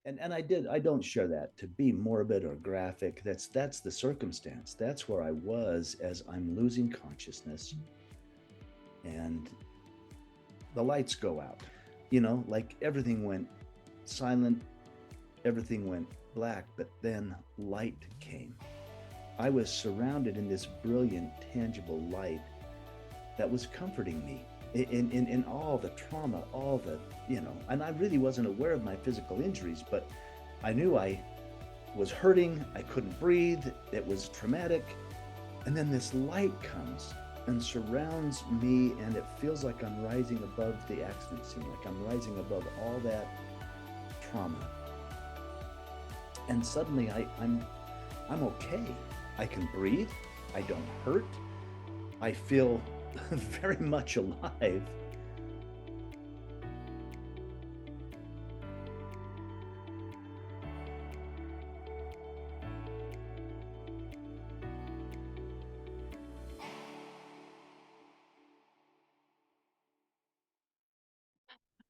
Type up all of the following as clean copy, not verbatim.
And I don't share that to be morbid or graphic. That's the circumstance. That's where I was as I'm losing consciousness and the lights go out. Like everything went silent, everything went black, but then light came. I was surrounded in this brilliant, tangible light that was comforting me in all the trauma, all the, and I really wasn't aware of my physical injuries, but I knew I was hurting. I couldn't breathe. It was traumatic. And then this light comes and surrounds me, and it feels like I'm rising above the accident scene, like I'm rising above all that trauma. And suddenly I'm okay. I can breathe. I don't hurt. I feel very much alive.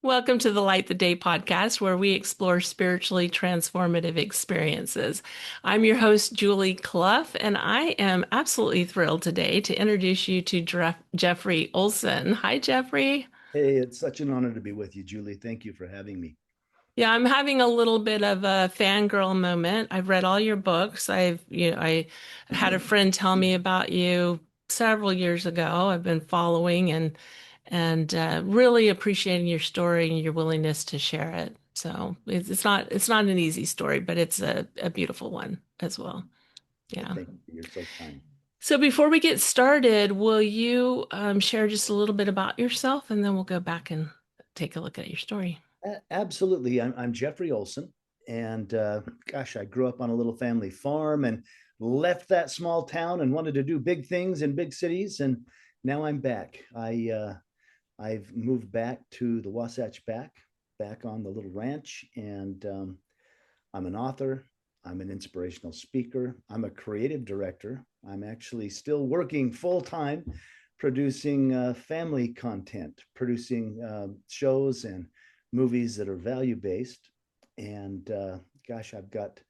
Welcome to the Light the Day podcast, where we explore spiritually transformative experiences. I'm your host, Julie Clough, and I am absolutely thrilled today to introduce you to Jeffery Olsen. Hi, Jeffery. Hey, it's such an honor to be with you, Julie. Thank you for having me. Yeah, I'm having a little bit of a fangirl moment. I've read all your books. I had a friend tell me about you several years ago. I've been following and really appreciating your story and your willingness to share it. So it's not an easy story, but it's a beautiful one as well. Well, Yeah. thank you. You're so kind. So before we get started, will you share just a little bit about yourself, and then we'll go back and take a look at your story. Absolutely. I'm Jeffrey Olsen. And gosh, I grew up on a little family farm and left that small town and wanted to do big things in big cities. And now I'm back. I've moved back to the Wasatch back on the little ranch. And I'm an author. I'm an inspirational speaker. I'm a creative director. I'm actually still working full time producing family content, producing shows and movies that are value based. And gosh, I've got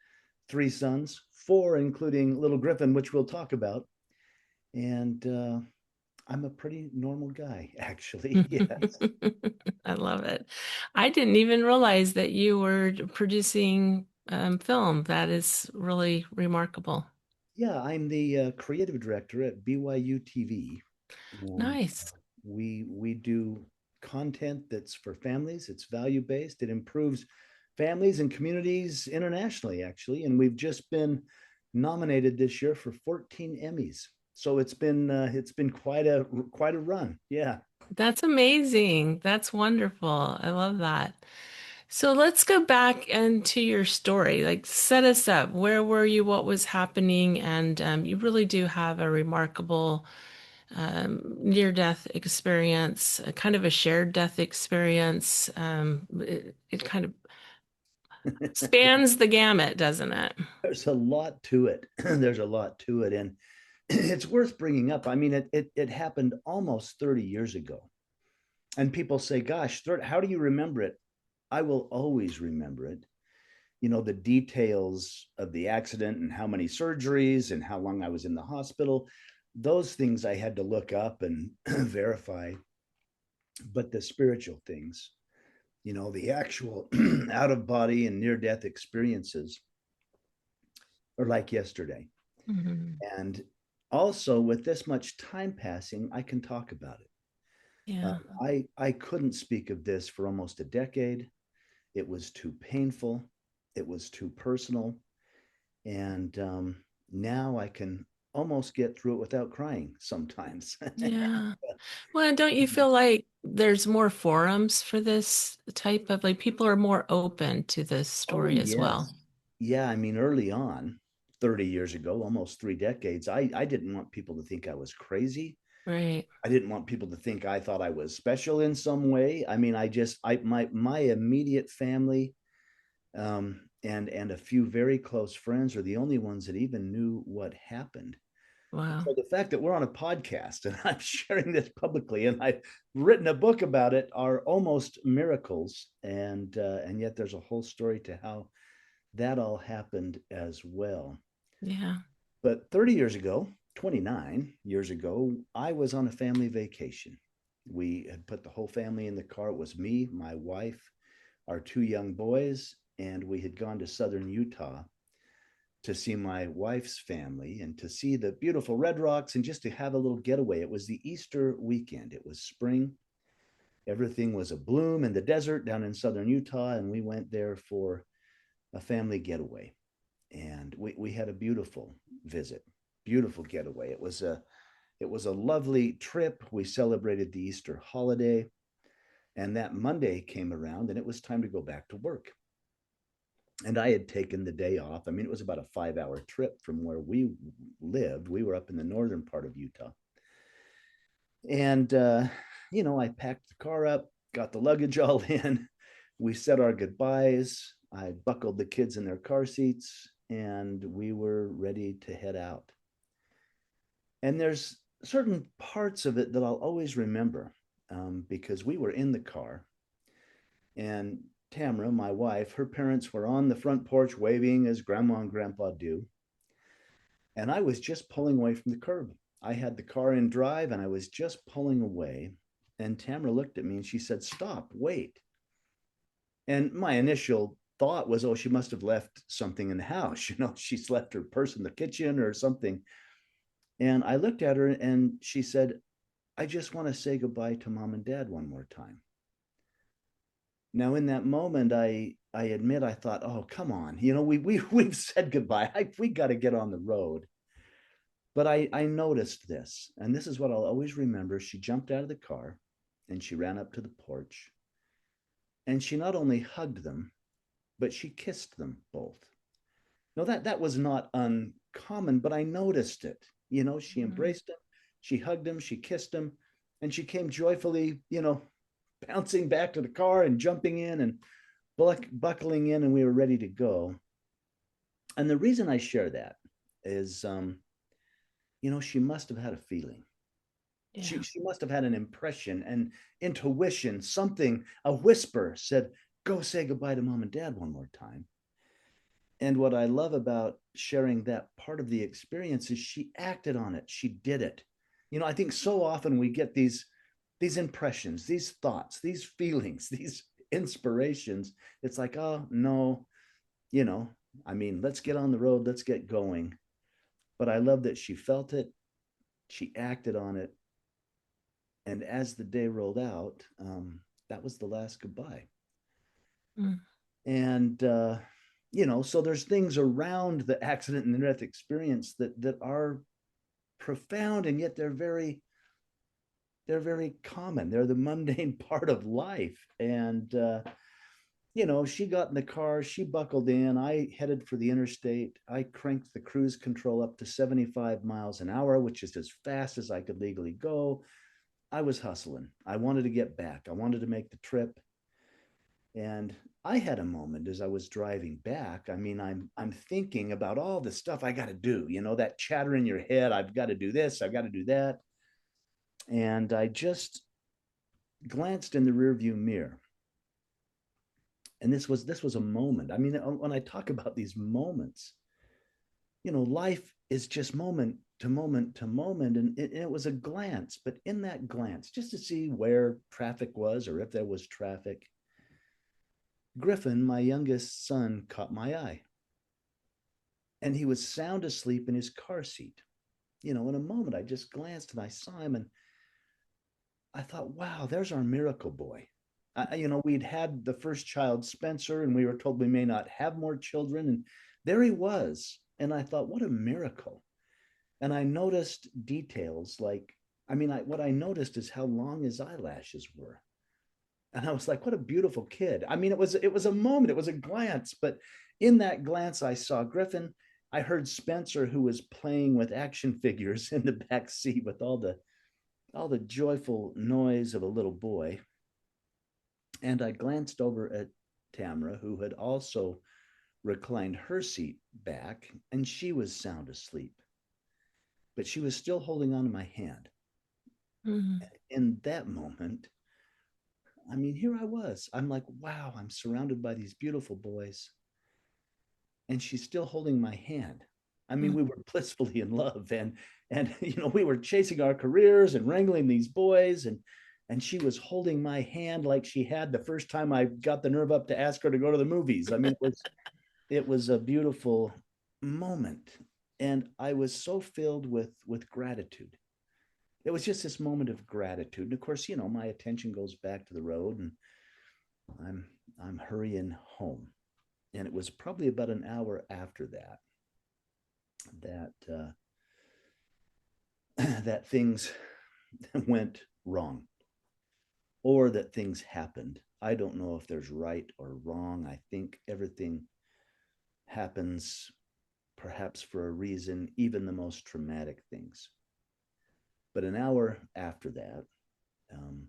three sons, four, including little Griffin, which we'll talk about. And I'm a pretty normal guy, actually. Yes. I love it. I didn't even realize that you were producing film. That is really remarkable. Yeah, I'm the creative director at BYU TV, and Nice. we do content that's for families. It's value based. It improves families and communities internationally, actually. And we've just been nominated this year for 14 Emmys. So it's been quite a run. Yeah. That's amazing. That's wonderful. I love that. So let's go back into your story. Like, set us up. Where were you? What was happening? And you really do have a remarkable near-death experience, a kind of a shared death experience. It kind of spans the gamut, doesn't it? There's a lot to it. There's a lot to it, and it's worth bringing up. I mean, it happened almost 30 years ago, and people say, "Gosh, how do you remember it?" I will always remember it. The details of the accident and how many surgeries and how long I was in the hospital. Those things I had to look up and verify. But the spiritual things, the actual out of body and near death experiences are like yesterday. Mhm. And also, with this much time passing, I can talk about it. Yeah. I couldn't speak of this for almost a decade. It was too painful. It was too personal. And now I can almost get through it without crying sometimes. Yeah. Well, and don't you feel like there's more forums for this type of like people are more open to this Oh, story as well? yes. Yeah. I mean, early on, 30 years ago, almost 3 decades, I didn't want people to think I was crazy. Right. I didn't want people to think I thought I was special in some way. I mean, my immediate family and a few very close friends are the only ones that even knew what happened. Wow. So the fact that we're on a podcast and I'm sharing this publicly and I've written a book about it are almost miracles. And yet there's a whole story to how that all happened as well. Yeah. But 30 years ago, 29 years ago, I was on a family vacation. We had put the whole family in the car. It was me, my wife, our two young boys, and we had gone to southern Utah to see my wife's family and to see the beautiful red rocks and just to have a little getaway. It was the Easter weekend. It was spring. Everything was a bloom in the desert down in southern Utah, and we went there for a family getaway. And we had a beautiful visit, beautiful getaway. It was a lovely trip. We celebrated the Easter holiday, and that Monday came around, and it was time to go back to work. And I had taken the day off. I mean, it was about a 5 hour trip from where we lived. We were up in the northern part of Utah. And, I packed the car up, got the luggage all in. We said our goodbyes. I buckled the kids in their car seats, and we were ready to head out. And there's certain parts of it that I'll always remember because we were in the car, and Tamara, my wife, her parents were on the front porch waving as grandma and grandpa do. And I was just pulling away from the curb. I had the car in drive and I was just pulling away. And Tamara looked at me and she said, "Stop, wait." And my initial thought was, oh, she must have left something in the house. She's left her purse in the kitchen or something. And I looked at her and she said, "I just want to say goodbye to mom and dad one more time." Now, in that moment, I admit I thought, "Oh, come on, we've said goodbye. We got to get on the road." But I noticed this, and this is what I'll always remember. She jumped out of the car, and she ran up to the porch, and she not only hugged them, but she kissed them both. No, that was not uncommon, but I noticed it. She Mm. embraced him, she hugged him, she kissed him, and she came joyfully, bouncing back to the car and jumping in and buckling in, and we were ready to go. And the reason I share that is, she must have had a feeling. She, Yeah. she must have had an impression, and intuition, something, a whisper said, "Go say goodbye to mom and dad one more time." And what I love about sharing that part of the experience is she acted on it. She did it. I think so often we get these impressions, these thoughts, these feelings, these inspirations. It's like, oh no, you know, let's get on the road, let's get going. But I love that she felt it, she acted on it, and as the day rolled out, that was the last goodbye. Mm. And so there's things around the accident and near death experience that are profound, and yet they're very common. They're the mundane part of life. And she got in the car, she buckled in, I headed for the interstate, I cranked the cruise control up to 75 miles an hour, which is as fast as I could legally go. I was hustling. I wanted to get back. I wanted to make the trip. And I had a moment as I was driving back. I'm thinking about all the stuff I got to do, that chatter in your head. I've got to do this, I've got to do that. And I just glanced in the rearview mirror. And this was a moment. When I talk about these moments, life is just moment to moment to moment. And it was a glance, but in that glance, just to see where traffic was or if there was traffic, Griffin, my youngest son, caught my eye. And he was sound asleep in his car seat. In a moment, I just glanced and I saw him, and I thought, wow, there's our miracle boy. We'd had the first child, Spencer, and we were told we may not have more children. And there he was. And I thought, what a miracle. And I noticed details like, what I noticed is how long his eyelashes were. And I was like, what a beautiful kid. It was a moment, it was a glance, but in that glance, I saw Griffin. I heard Spencer, who was playing with action figures in the back seat with all the joyful noise of a little boy. And I glanced over at Tamara, who had also reclined her seat back, and she was sound asleep. but she was still holding on to my hand. Mhm. In that moment, I mean, here I was. I'm like, wow, I'm surrounded by these beautiful boys, and she's still holding my hand. I mean, we were blissfully in love, and we were chasing our careers and wrangling these boys, and she was holding my hand like she had the first time I got the nerve up to ask her to go to the movies. I mean, it was a beautiful moment, and I was so filled with gratitude. It was just this moment of gratitude. And of course, my attention goes back to the road, and I'm I'm hurrying home. And it was probably about an hour after that that things went wrong, or that things happened. I don't know if there's right or wrong. I think everything happens perhaps for a reason, even the most traumatic things. But an hour after that, um,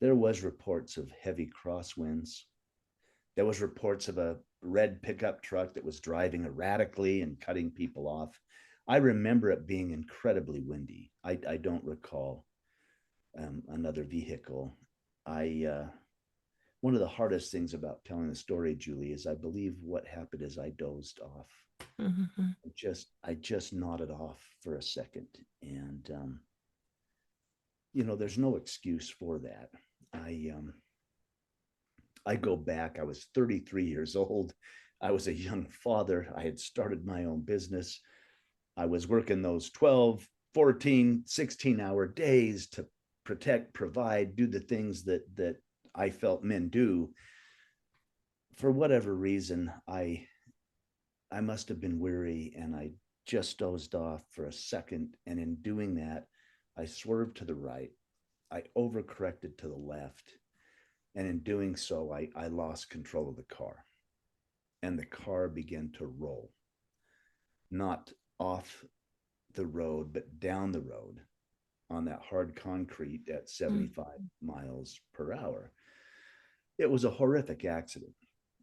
there was reports of heavy crosswinds. There was reports of a red pickup truck that was driving erratically and cutting people off. I remember it being incredibly windy. I don't recall another vehicle. I One of the hardest things about telling the story, Julie, is I believe what happened is I dozed off. Mhm. I just nodded off for a second, and there's no excuse for that. I go back. I was 33 years old. I was a young father. I had started my own business. I was working those 12, 14, 16-hour days to protect, provide, do the things that I felt men do. For whatever reason, I must have been weary, and I just dozed off for a second. And in doing that, I swerved to the right. I overcorrected to the left. And in doing so, I lost control of the car, and the car began to roll, not off the road, but down the road on that hard concrete at 75 miles per hour. It was a horrific accident.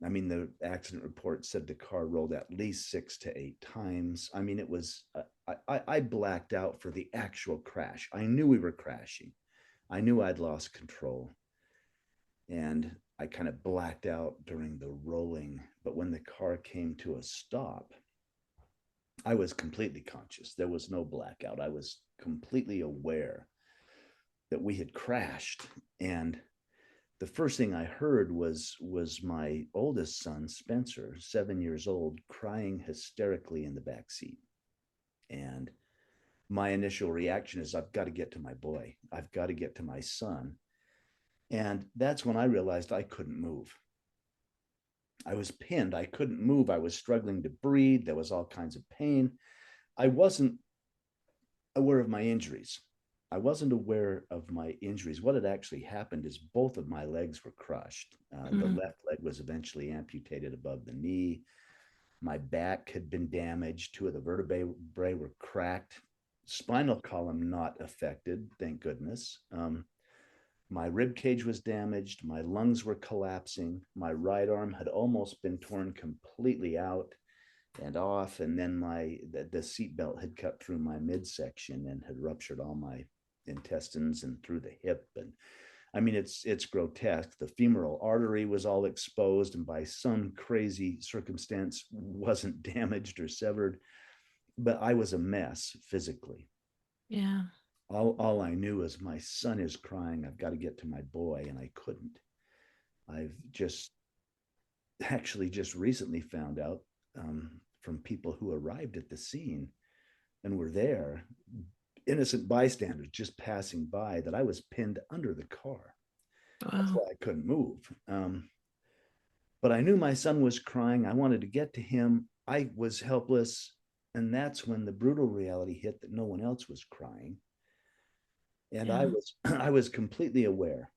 I mean, the accident report said the car rolled at least 6 to 8 times. I mean, it was, I blacked out for the actual crash. I knew we were crashing. I knew I'd lost control. And I kind of blacked out during the rolling. But when the car came to a stop, I was completely conscious. There was no blackout. I was completely aware that we had crashed. And the first thing I heard was my oldest son, Spencer, 7 years old, crying hysterically in the back seat. And my initial reaction is, I've got to get to my boy. I've got to get to my son. And that's when I realized I couldn't move. I was pinned. I couldn't move. I was struggling to breathe. There was all kinds of pain. I wasn't aware of my injuries. I wasn't aware of my injuries. What had actually happened is both of my legs were crushed. The Mhm. left leg was eventually amputated above the knee. My back had been damaged. Two of the vertebrae were cracked. Spinal column not affected, thank goodness. My rib cage was damaged. My lungs were collapsing. My right arm had almost been torn completely out and off, and then the seat belt had cut through my midsection and had ruptured all my intestines and through the hip. And I mean, it's grotesque. The femoral artery was all exposed, and by some crazy circumstance wasn't damaged or severed. But I was a mess physically. Yeah. All I knew is my son is crying. I've got to get to my boy, and I couldn't. I've just recently found out from people who arrived at the scene and were there, innocent bystanders just passing by, that I was pinned under the car. That's Wow. why I couldn't move. But I knew my son was crying. I wanted to get to him. I was helpless. And that's when the brutal reality hit that no one else was crying. And I Yeah. was I was completely aware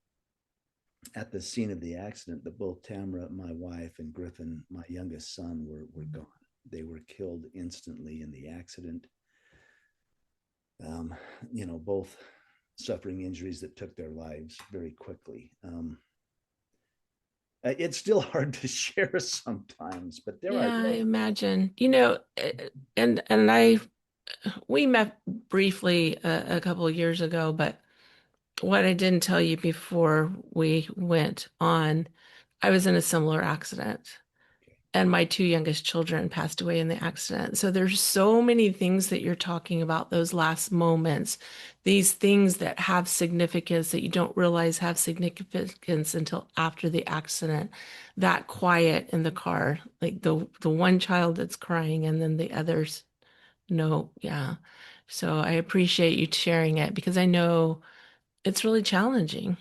at the scene of the accident that both Tamara, my wife, and Griffin, my youngest son, were gone. They were killed instantly in the accident. Um, both suffering injuries that took their lives very quickly. It's still hard to share sometimes, but there I Yeah, I was. imagine. And I we met briefly a couple of years ago, but what I didn't tell you before we went on, I was in a similar accident. Okay. And my two youngest children passed away in the accident. So there's so many things that you're talking about, those last moments, these things that have significance that you don't realize have significance until after the accident. That quiet in the car, like the one child that's crying and then the others, no, yeah. So I appreciate you sharing it because I know it's really challenging.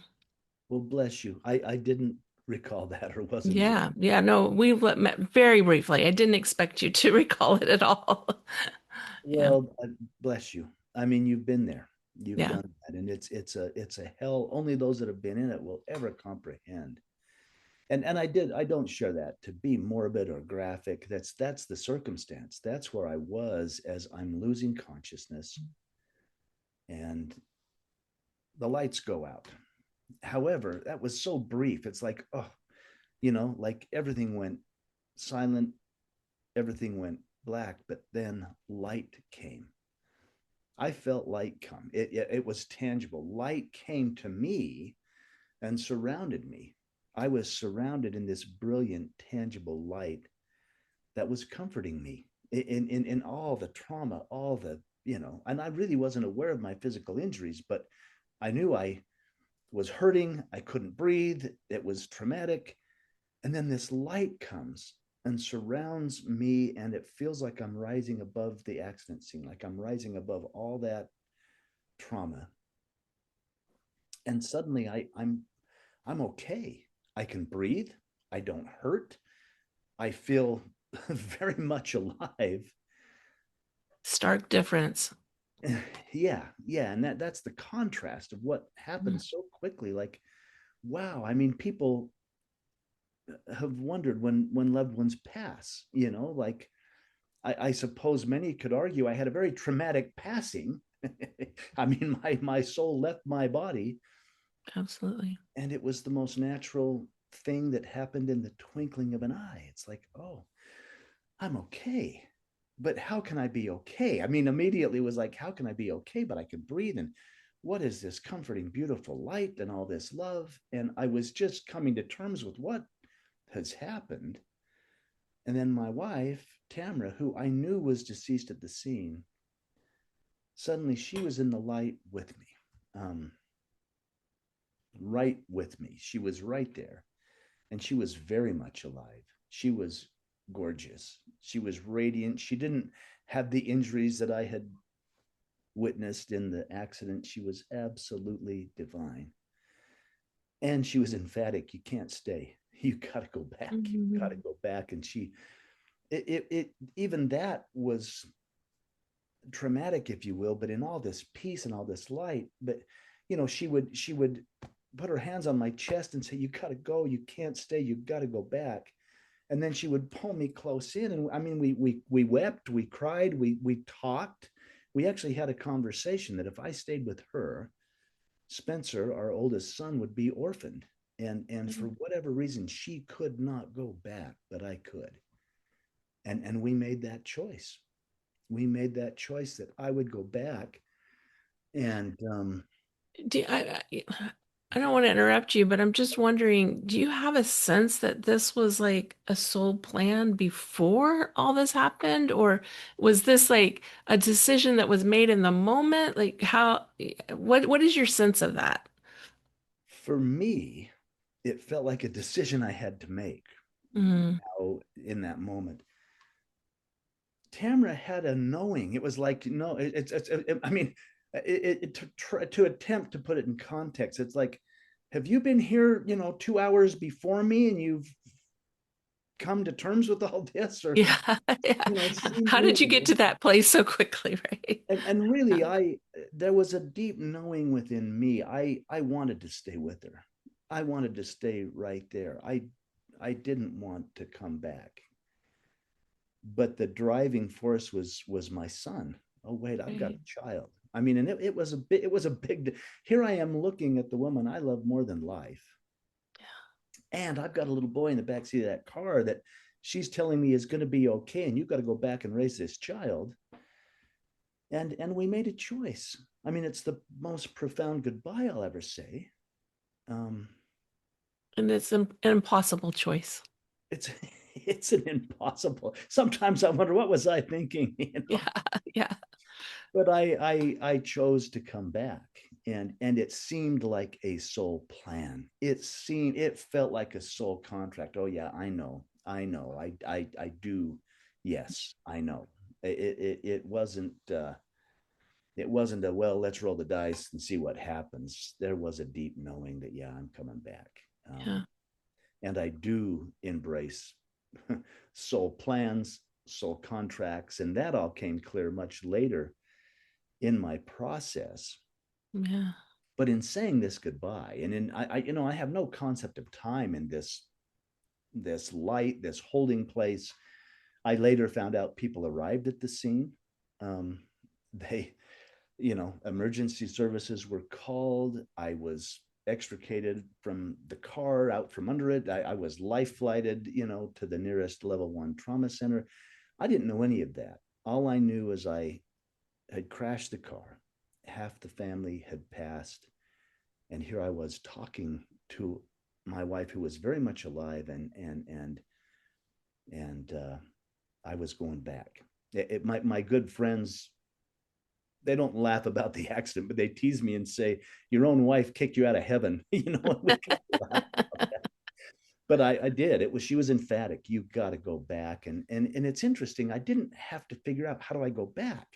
Well, bless you. I didn't recall that or wasn't aware. Yeah, yeah, no, we met very briefly. I didn't expect you to recall it at all. Yeah, Well, bless you. I mean, you've been there. You've yeah. done that, and it's a hell only those that have been in it will ever comprehend. And I don't share that to be morbid or graphic. That's the circumstance. That's where I was as I'm losing consciousness and the lights go out. However, that was so brief. It's like, oh, like everything went silent, everything went black, but then light came. I felt light come. It was tangible. Light came to me and surrounded me. I was surrounded in this brilliant, tangible light that was comforting me in all the trauma, all the, and I really wasn't aware of my physical injuries, but I knew I was hurting. I couldn't breathe. It was traumatic. And then this light comes and surrounds me, and it feels like I'm rising above the accident scene, like I'm rising above all that trauma. And suddenly I'm okay. I can breathe. I don't hurt. I feel very much alive. Stark difference. Yeah, and that's the contrast of what happened so quickly. Like, wow, I mean, people have wondered when loved ones pass, like I suppose many could argue I had a very traumatic passing. I mean, my soul left my body, Absolutely. and it was the most natural thing that happened in the twinkling of an eye. It's like, oh, I'm okay. But how can I be okay? I mean, immediately it was like, how can I be okay? But I can breathe. And what is this comforting, beautiful light and all this love? And I was just coming to terms with what has happened. And then my wife, Tamara, who I knew was deceased at the scene, suddenly she was in the light with me, um, right with me. She was right there, and she was very much alive. She was gorgeous. She was radiant. She didn't have the injuries that I had witnessed in the accident. She was absolutely divine. And she was emphatic. You can't stay. You got to go back. You got to Mhm. go back. And even that was traumatic, if you will, but in all this peace and all this light. But she would put her hands on my chest and say, "You got to go. You can't stay. You got to go back." And then she would pull me close in, and I mean, we wept, we cried, we talked. We actually had a conversation that if I stayed with her, Spencer, our oldest son, would be orphaned. And for whatever reason, she could not go back, but I could. And we made that choice. We made that choice that I would go back. And Do, I don't want to interrupt you, but I'm just wondering, do you have a sense that this was like a soul plan before all this happened? Or was this like a decision that was made in the moment? Like what is your sense of that? for me, it felt like a decision I had to make Mm, now in that moment. Tamara had a knowing. It was like, no, I mean, to attempt to put it in context, it's like, have you been here, 2 hours before me and you've come to terms with all this? Or, yeah, yeah. she How did you get knew. to that place so quickly, right? And really, there was a deep knowing within me. I wanted to stay with her. I wanted to stay right there. I didn't want to come back. But the driving force was my son. Oh wait, I've got a Right. child. I mean, and it was a big. Here I am looking at the woman I love more than life, and I've got a little boy in the backseat of that car that she's telling me is going to be okay, and you've got to go back and raise this child. and we made a choice. I mean, it's the most profound goodbye I'll ever say. Um, And it's an impossible choice. it's it's an impossible. Sometimes I wonder what was I thinking, Yeah, yeah, But I chose to come back, and it seemed like a soul plan. It felt like a soul contract. Oh yeah, I know, I do. Yes, I know. It wasn't a, well, let's roll the dice and see what happens. There was a deep knowing that, yeah, I'm coming back. yeah, And I do embrace soul plans, soul contracts, and that all came clear much later in my process. yeah. But in saying this goodbye, and I have no concept of time in this light, this holding place. I later found out people arrived at the scene. Um, they emergency services were called. I was extricated from the car, out from under it. I was life flighted, to the nearest level 1 trauma center. I didn't know any of that. All I knew is I had crashed the car. Half the family had passed. And here I was talking to my wife, who was very much alive, and I was going back. My good friends, they don't laugh about the accident, but they tease me and say, "Your own wife kicked you out of heaven." We kind of laugh about that. But I did. She was emphatic. You got to go back, and it's interesting. I didn't have to figure out how do I go back.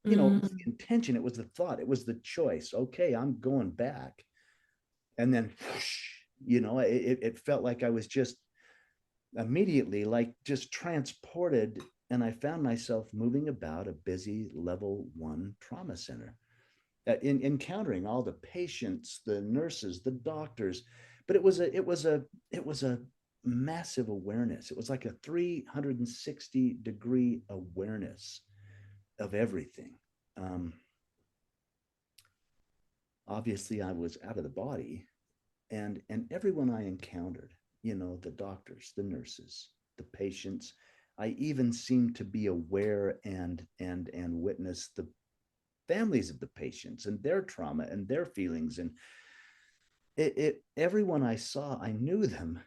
It was Mm, the intention. It was the thought. It was the choice. Okay, I'm going back, and then, whoosh, it felt like I was just immediately like just transported, and I found myself moving about a busy level 1 trauma center, encountering all the patients, the nurses, the doctors. But it was a massive awareness. It was like a 360-degree awareness of everything. um, Obviously I was out of the body, and everyone I encountered, the doctors, the nurses, the patients, I even seemed to be aware and witness the families of the patients and their trauma and their feelings. And everyone I saw, I knew them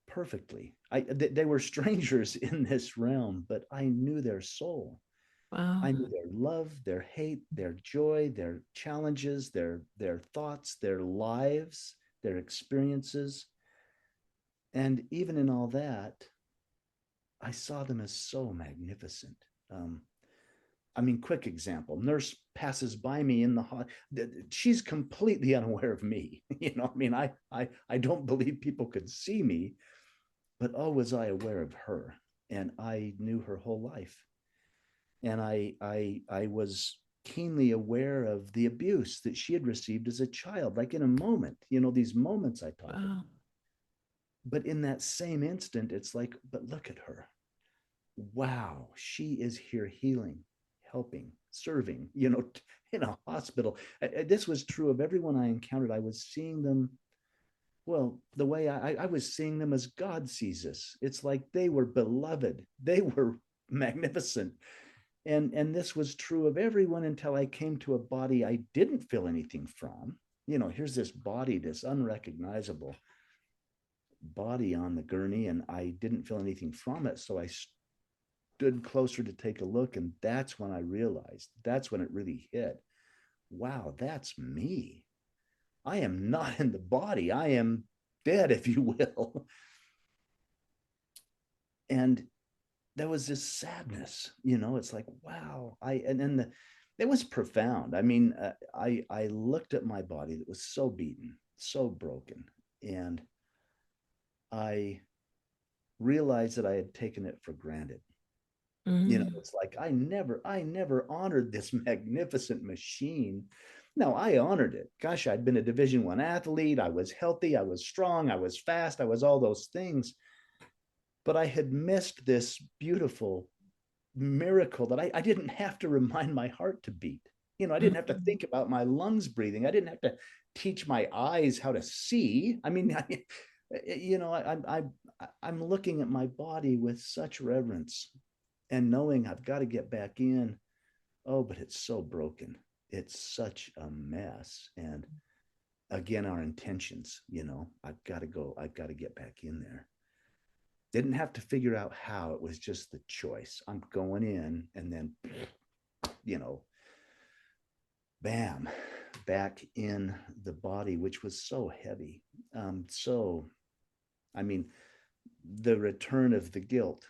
perfectly. They were strangers in this realm, but I knew their soul. wow. I knew their love, their hate, their joy, their challenges, their thoughts, their lives, their experiences. And even in all that, I saw them as so magnificent. Um, I mean, quick example: nurse passes by me in the she's completely unaware of me. I mean, I don't believe people could see me, but oh, was I aware of her, and I knew her whole life, and I was keenly aware of the abuse that she had received as a child, like in a moment, these moments I talk about. Wow. But in that same instant, it's like, but look at her. Wow, she is here healing, helping, serving, in a hospital. This was true of everyone I encountered. I was seeing them, well, the way I was seeing them as God sees us. It's like they were beloved, they were magnificent. And this was true of everyone until I came to a body I didn't feel anything from. Here's this body, this unrecognizable body on the gurney, and I didn't feel anything from it. So I stood closer to take a look, and that's when I realized, that's when it really hit. Wow, that's me. I am not in the body. I am dead, if you will. And there was this sadness, it's like, wow. And then it was profound. I mean, I looked at my body that was so beaten, so broken, and I realized that I had taken it for granted. Mm, It's like I never honored this magnificent machine. No, I honored it. Gosh, I'd been a Division 1 athlete. I was healthy, I was strong, I was fast, I was all those things. But I had missed this beautiful miracle that I didn't have to remind my heart to beat. I didn't have to mm, think about my lungs breathing. I didn't have to teach my eyes how to see. I mean, I'm looking at my body with such reverence and knowing I've got to get back in. Oh, but it's so broken. It's such a mess. And again, our intentions, I've got to go, I've got to get back in there. Didn't have to figure out how, it was just the choice. I'm going in, and then, you know, bam, back in the body, which was so heavy. So, I mean, the return of the guilt,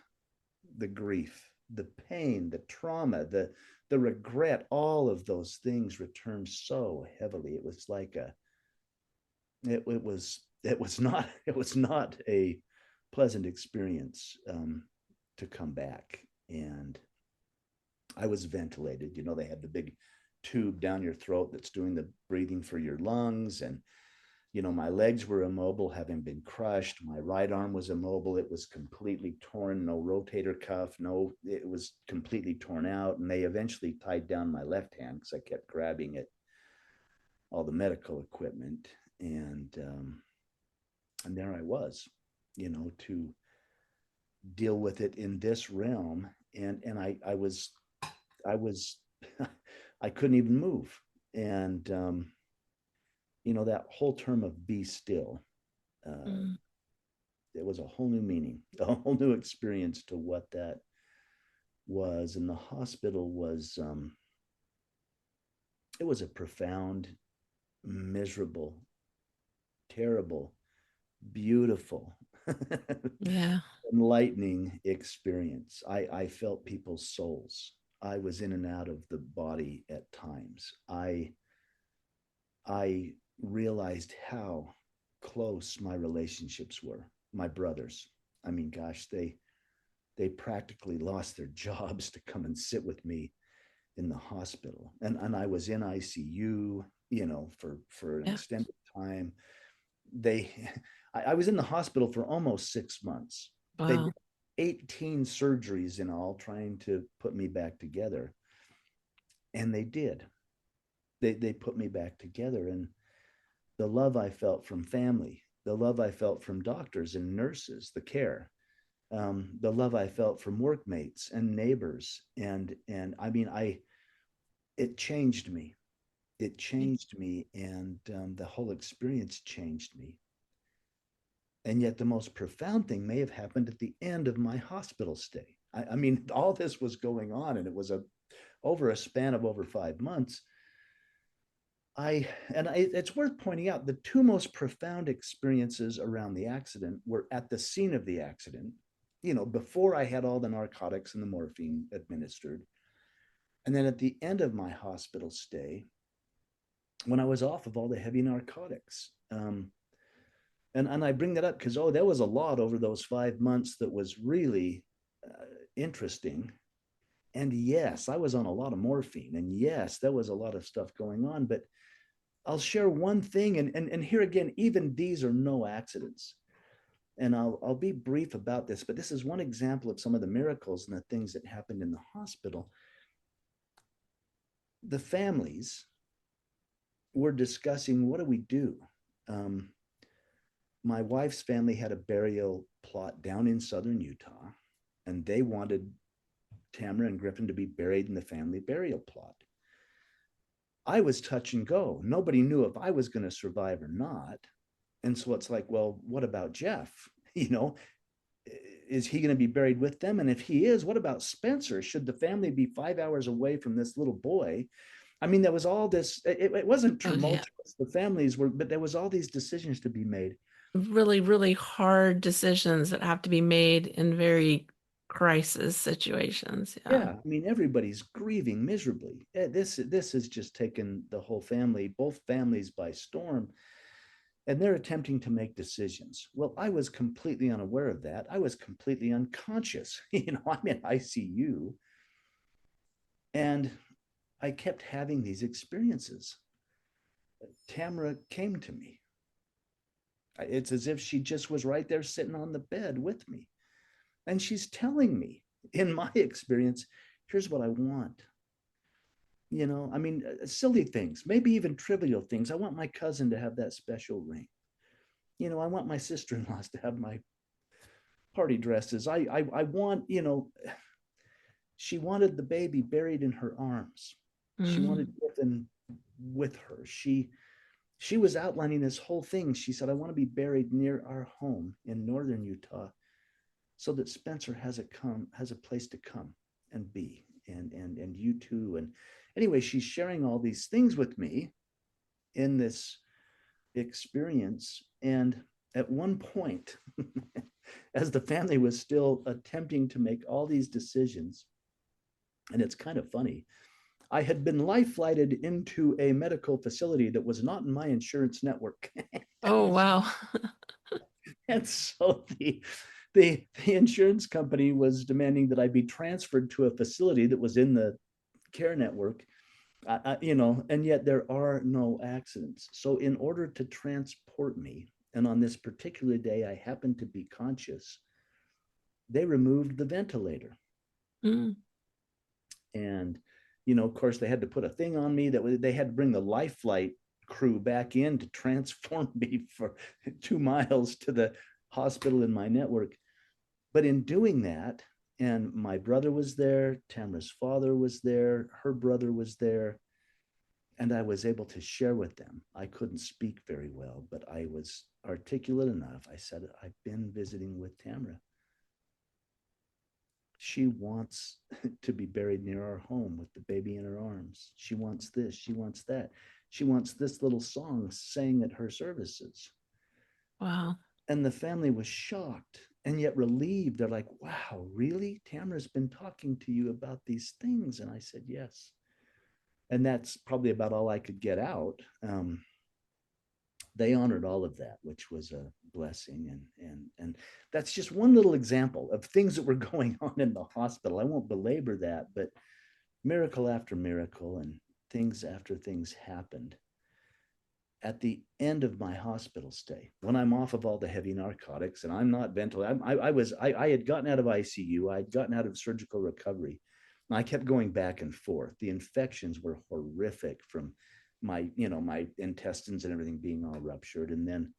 the grief, the pain, the trauma, the regret, all of those things returned so heavily. It was like it was not a pleasant experience, to come back. And I was ventilated. They have the big tube down your throat that's doing the breathing for your lungs. And my legs were immobile, having been crushed. My right arm was immobile. It was completely torn, no rotator cuff, no, it was completely torn out. And they eventually tied down my left hand because I kept grabbing at all the medical equipment. And there I was, to deal with it in this realm. And I was I couldn't even move. And that whole term of be still, uh, Mm. it was a whole new meaning, a whole new experience to what that was. And the hospital was, it was a profound, miserable, terrible, beautiful, Yeah. enlightening experience. I felt people's souls. I was in and out of the body at times. I realized how close my relationships were. My brothers, I mean, gosh, they practically lost their jobs to come and sit with me in the hospital. And I was in ICU, for an Yeah. extended time. They I was in the hospital for almost 6 months. They did Wow. 18 surgeries in all, trying to put me back together. And they did. They put me back together. And the love I felt from family, the love I felt from doctors and nurses, the care, the love I felt from workmates and neighbors, and I mean, it changed me. It changed me, and the whole experience changed me. And yet, the most profound thing may have happened at the end of my hospital stay. I mean, all this was going on, and it was over a span of over 5 months. It's worth pointing out, the two most profound experiences around the accident were at the scene of the accident, before I had all the narcotics and the morphine administered. And then at the end of my hospital stay, when I was off of all the heavy narcotics. And I bring that up because, oh, there was a lot over those 5 months that was really interesting. And yes, I was on a lot of morphine. And yes, there was a lot of stuff going on. But I'll share one thing. And here again, even these are no accidents. And I'll be brief about this, but this is one example of some of the miracles and the things that happened in the hospital. The families were discussing, what do we do? Um, my wife's family had a burial plot down in southern Utah, and they wanted Tamara and Griffin to be buried in the family burial plot. I was touch and go. Nobody knew if I was going to survive or not. And so it's like, well, what about Jeff? You know, is he going to be buried with them? And if he is, what about Spencer? Should the family be 5 hours away from this little boy? I mean, there was all this, it wasn't Oh, yeah. tumultuous. The families were, but there was all these decisions to be made. Really, really hard decisions that have to be made in very crisis situations. Yeah. Yeah, I mean, everybody's grieving miserably. This has just taken the whole family, both families, by storm, and they're attempting to make decisions. Well, I was completely unaware of that. I was completely unconscious. I'm in ICU, and I kept having these experiences. Tamara came to me. It's as if she just was right there sitting on the bed with me. And she's telling me, in my experience, here's what I want. I mean, silly things, maybe even trivial things. I want my cousin to have that special ring. I want my sister-in-laws to have my party dresses. I want, She wanted the baby buried in her arms. She wanted Mm. Griffin with her. She was outlining this whole thing. She said, I want to be buried near our home in northern Utah so that Spencer has a place to come and be, and you too. And anyway, she's sharing all these things with me in this experience. And at one point, as the family was still attempting to make all these decisions, and it's kind of funny, I had been life flighted into a medical facility that was not in my insurance network. Oh, wow. And so the insurance company was demanding that I be transferred to a facility that was in the care network, and yet there are no accidents. So in order to transport me, and on this particular day I happened to be conscious, they removed the ventilator. Mm. And of course they had to put a thing on me that they had to bring the life flight crew back in to transform me for 2 miles to the hospital in my network. But in doing that, and my brother was there, Tamara's father was there, her brother was there, and I was able to share with them. I couldn't speak very well, but I was articulate enough. I said, I've been visiting with Tamara. She wants to be buried near our home with the baby in her arms. She wants this, she wants that. She wants this little song sang at her services. Wow. And the family was shocked and yet relieved. They're like, wow, really? Tamara's been talking to you about these things. And I said, yes. And that's probably about all I could get out. They honored all of that, which was a blessing. And that's just one little example of things that were going on in the hospital. I won't belabor that, but miracle after miracle and things after things happened. At the end of my hospital stay, when I'm off of all the heavy narcotics and I'm not ventilated, I had gotten out of ICU, I had gotten out of surgical recovery. I kept going back and forth. The infections were horrific from my intestines and everything being all ruptured. And then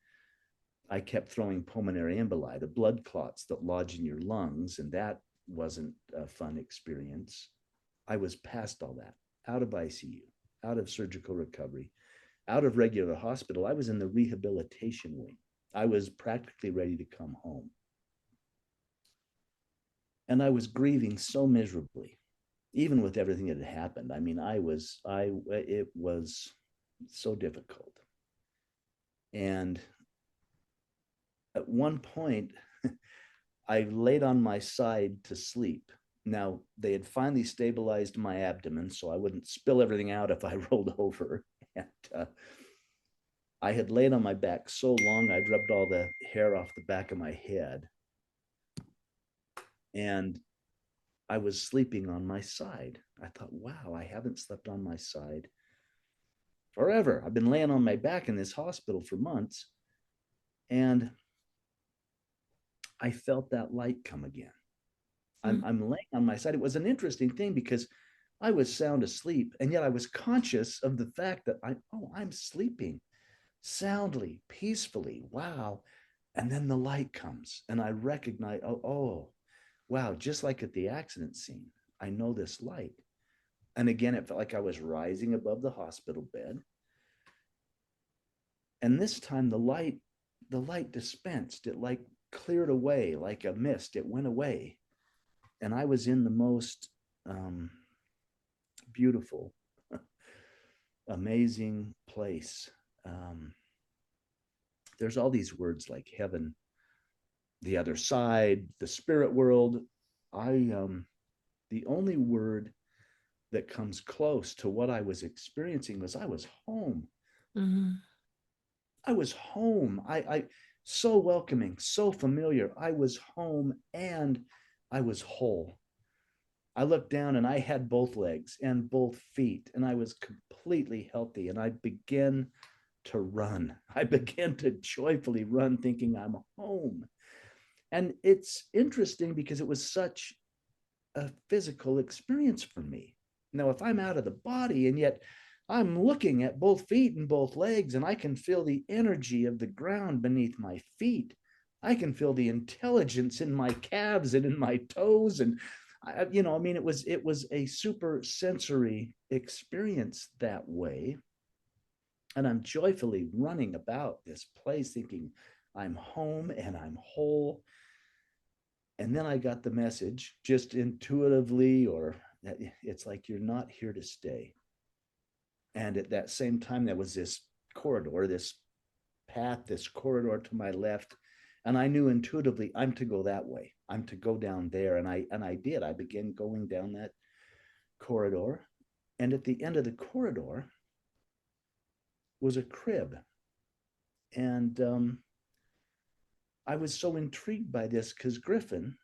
I kept throwing pulmonary emboli, the blood clots that lodge in your lungs, and that wasn't a fun experience. I was past all that, out of ICU, out of surgical recovery, out of regular hospital. I was in the rehabilitation wing. I was practically ready to come home. And I was grieving so miserably, even with everything that had happened. I mean, it was so difficult. And at one point, I laid on my side to sleep. Now, they had finally stabilized my abdomen so I wouldn't spill everything out if I rolled over. And I had laid on my back so long, I'd rubbed all the hair off the back of my head. And I was sleeping on my side. I thought, wow, I haven't slept on my side forever. I've been laying on my back in this hospital for months. And I felt that light come again. Mm. I'm laying on my side. It was an interesting thing because I was sound asleep, and yet I was conscious of the fact that I'm sleeping soundly, peacefully. Wow. And then the light comes, and I recognize, wow, just like at the accident scene, I know this light. And again, it felt like I was rising above the hospital bed. And this time the light dispensed. It like cleared away like a mist. It went away. And I was in the most beautiful, amazing place. Um, there's all these words like heaven, the other side, the spirit world. The only word that comes close to what I was experiencing was I was home. Mm. I was home. I so welcoming, so familiar. I was home and I was whole. I looked down and I had both legs and both feet, and I was completely healthy. And I began to run. I began to joyfully run, thinking I'm home. And it's interesting because it was such a physical experience for me. Now, if I'm out of the body and yet I'm looking at both feet and both legs, and I can feel the energy of the ground beneath my feet. I can feel the intelligence in my calves and in my toes. And I mean, it was a super sensory experience that way. And I'm joyfully running about this place thinking I'm home and I'm whole. And then I got the message just intuitively, or it's like, you're not here to stay. And at that same time, there was this corridor, this path, this corridor to my left. And I knew intuitively I'm to go that way. I'm to go down there. And I did. I began going down that corridor. And at the end of the corridor was a crib. And I was so intrigued by this because Griffin,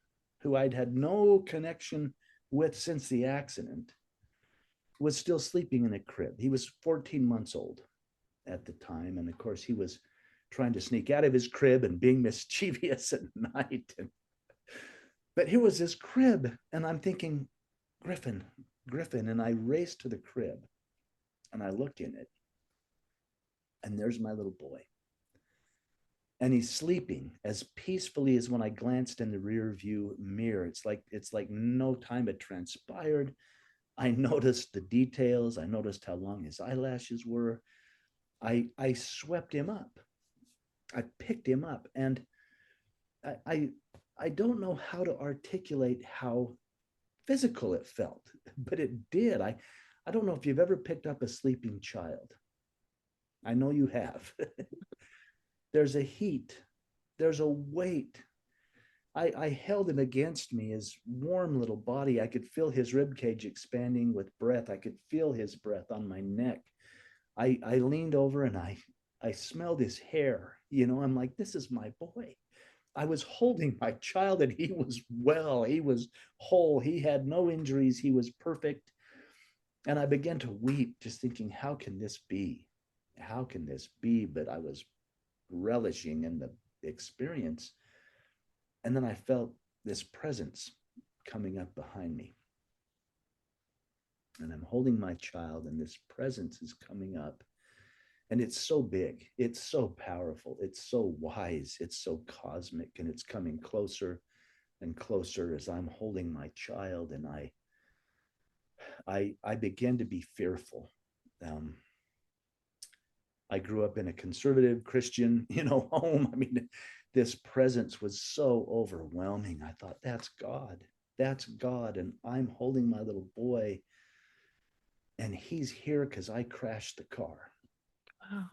who I'd had no connection with since the accident, was still sleeping in a crib. He was 14 months old at the time. And of course, he was trying to sneak out of his crib and being mischievous at night. But here was this crib, and I'm thinking, Griffin, Griffin. And I raced to the crib and I look in it, and there's my little boy. And he's sleeping as peacefully as when I glanced in the rear view mirror. It's like no time had transpired. I noticed the details. I noticed how long his eyelashes were. I swept him up. I picked him up, and I I, I don't know how to articulate how physical it felt, but it did. I don't know if you've ever picked up a sleeping child. I know you have. There's a heat, there's a weight. I held him against me, his warm little body. I could feel his rib cage expanding with breath. I could feel his breath on my neck. I leaned over and I smelled his hair. I'm like, this is my boy. I was holding my child and he was well. He was whole. He had no injuries. He was perfect. And I began to weep, just thinking, how can this be? How can this be? But I was relishing in the experience. And then I felt this presence coming up behind me. And I'm holding my child, and this presence is coming up. And it's so big, it's so powerful, it's so wise, it's so cosmic, and it's coming closer and closer as I'm holding my child. And I began to be fearful. Um, I grew up in a conservative Christian, home. I mean, this presence was so overwhelming. I thought, that's God. That's God. And I'm holding my little boy, and he's here because I crashed the car. Wow.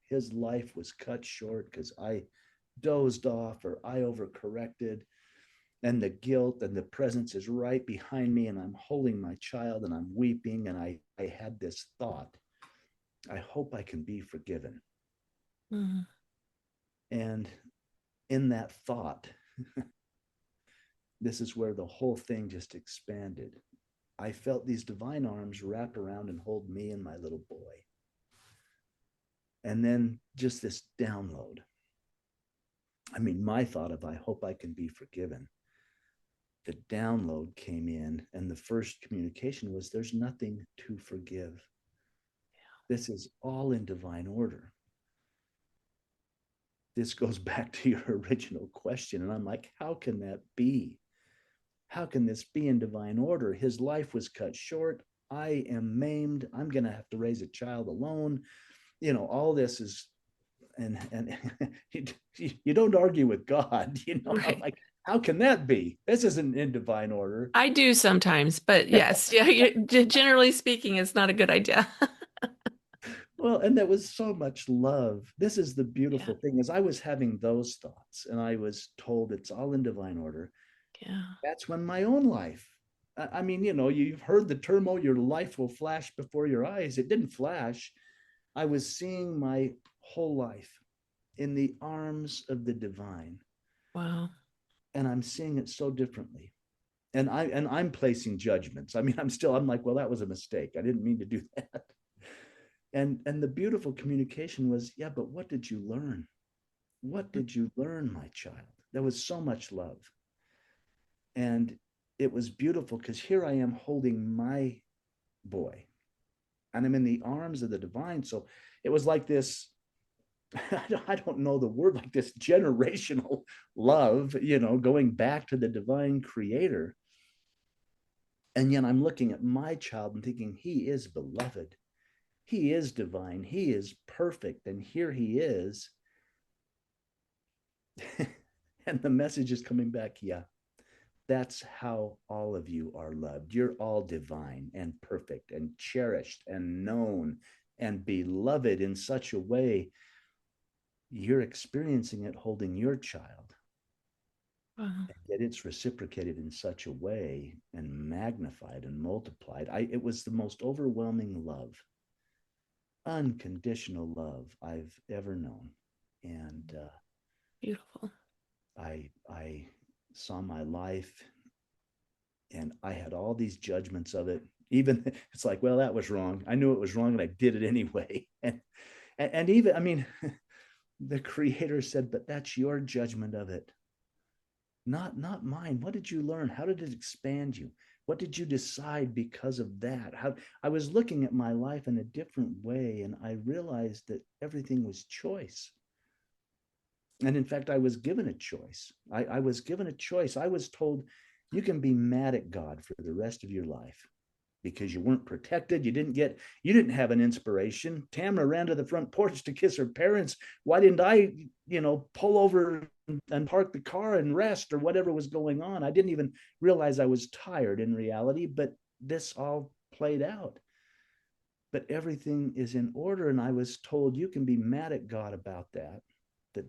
His life was cut short because I dozed off or I overcorrected. And the guilt and the presence is right behind me. And I'm holding my child and I'm weeping. And I had this thought, I hope I can be forgiven. Mm. And in that thought, this is where the whole thing just expanded. I felt these divine arms wrap around and hold me and my little boy. And then just this download. I mean, my thought of, I hope I can be forgiven. The download came in, and the first communication was, there's nothing to forgive. This is all in divine order. This goes back to your original question. And I'm like, how can that be? How can this be in divine order? His life was cut short. I am maimed. I'm going to have to raise a child alone. All this is, and you don't argue with God. I'm Right. like, how can that be? This isn't in divine order. I do sometimes, but yes, yeah, generally speaking, it's not a good idea. Well, and there was so much love. This is the Yeah, beautiful thing, is I was having those thoughts and I was told it's all in divine order. yeah. That's when my own life, I mean, you've heard the term, oh, your life will flash before your eyes. It didn't flash. I was seeing my whole life in the arms of the divine, Wow. and I'm seeing it so differently. And I'm placing judgments. I mean, I'm like, well, that was a mistake. I didn't mean to do that. And the beautiful communication was, yeah, but what did you learn? What did you learn, my child? There was so much love. And it was beautiful because here I am holding my boy, and I'm in the arms of the divine. So it was like this, I don't know the word, like this generational love, going back to the divine creator. And yet I'm looking at my child and thinking, he is beloved. He is divine. He is perfect. And here he is. And the message is coming back. Yeah, that's how all of you are loved. You're all divine and perfect and cherished and known and beloved in such a way. You're experiencing it holding your child. Wow. And yet it's reciprocated in such a way and magnified and multiplied. It was the most overwhelming love, unconditional love I've ever known. And Beautiful. I saw my life and I had all these judgments of it. Even it's like, well, that was wrong. I knew it was wrong and I did it anyway. And even, I mean, the creator said, but that's your judgment of it, not mine. What did you learn? How did it expand you? What did you decide because of that? How I was looking at my life in a different way, and I realized that everything was choice. And in fact, I was given a choice. I was given a choice. I was told, you can be mad at God for the rest of your life because you weren't protected. You didn't have an inspiration. Tamara ran to the front porch to kiss her parents. Why didn't I, pull over and park the car and rest or whatever was going on? I didn't even realize I was tired in reality, but this all played out. But everything is in order. And I was told, you can be mad at God about that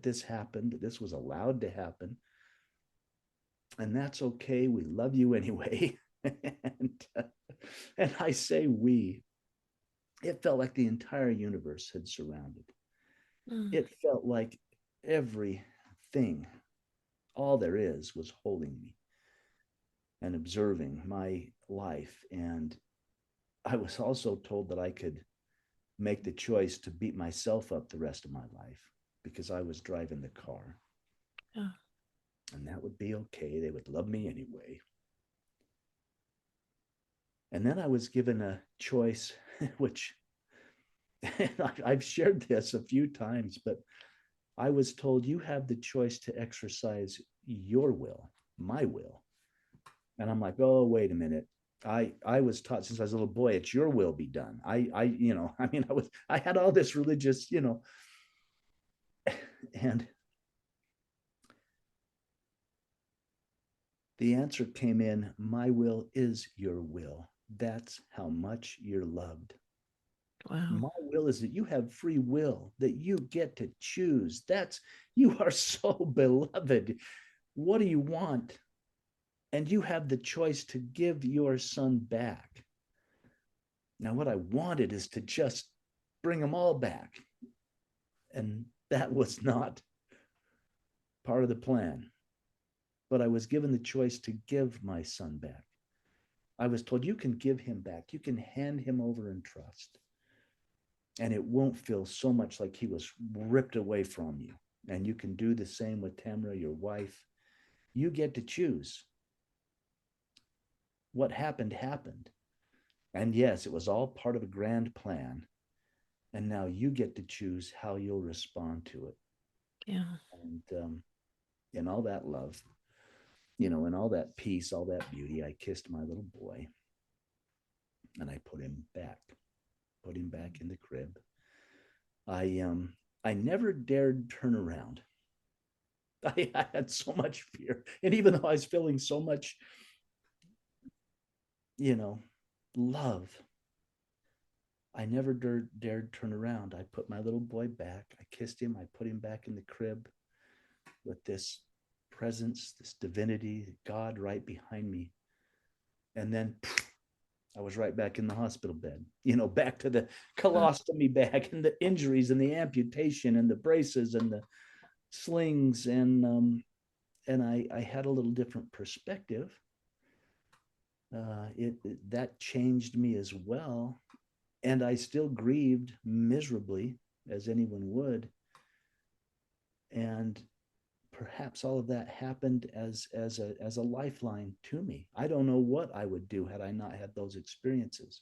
this happened, that this was allowed to happen. And that's okay. We love you anyway. and, and I say we, it felt like the entire universe had surrounded. Mm. It felt like everything, all there is, was holding me and observing my life. And I was also told that I could make the choice to beat myself up the rest of my life because I was driving the car. Yeah. And that would be okay. They would love me anyway. And then I was given a choice, which I've shared this a few times, but I was told, you have the choice to exercise your will, my will. And I'm like, oh, wait a minute. I was taught since I was a little boy, it's your will be done. I had all this religious, and the answer came in, my will is your will. That's how much you're loved. Wow. My will is that you have free will, that you get to choose. You are so beloved. What do you want? And you have the choice to give your son back. Now, what I wanted is to just bring them all back. And that was not part of the plan. But I was given the choice to give my son back. I was told, you can give him back. You can hand him over in trust. And it won't feel so much like he was ripped away from you. And you can do the same with Tamara, your wife. You get to choose. What happened, happened. And yes, it was all part of a grand plan. And now you get to choose how you'll respond to it. Yeah. And in all that love, in all that peace, all that beauty, I kissed my little boy and I put him back in the crib. I never dared turn around. I had so much fear. And even though I was feeling so much, you know, love, I never dared turn around. I put my little boy back. I kissed him. I put him back in the crib with this presence, this divinity, God right behind me. And then I was right back in the hospital bed, back to the colostomy bag and the injuries and the amputation and the braces and the slings. And I had a little different perspective. That changed me as well. And I still grieved miserably, as anyone would. And perhaps all of that happened as a lifeline to me. I don't know what I would do had I not had those experiences.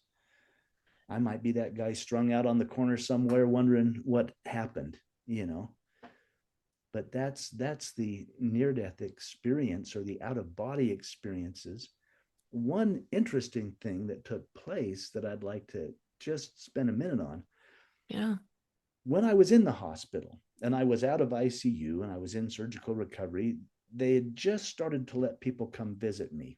I might be that guy strung out on the corner somewhere wondering what happened, But that's the near death experience or the out of body experiences one interesting thing that took place that I'd like to just spend a minute on. Yeah. When I was in the hospital and I was out of ICU and I was in surgical recovery, they had just started to let people come visit me.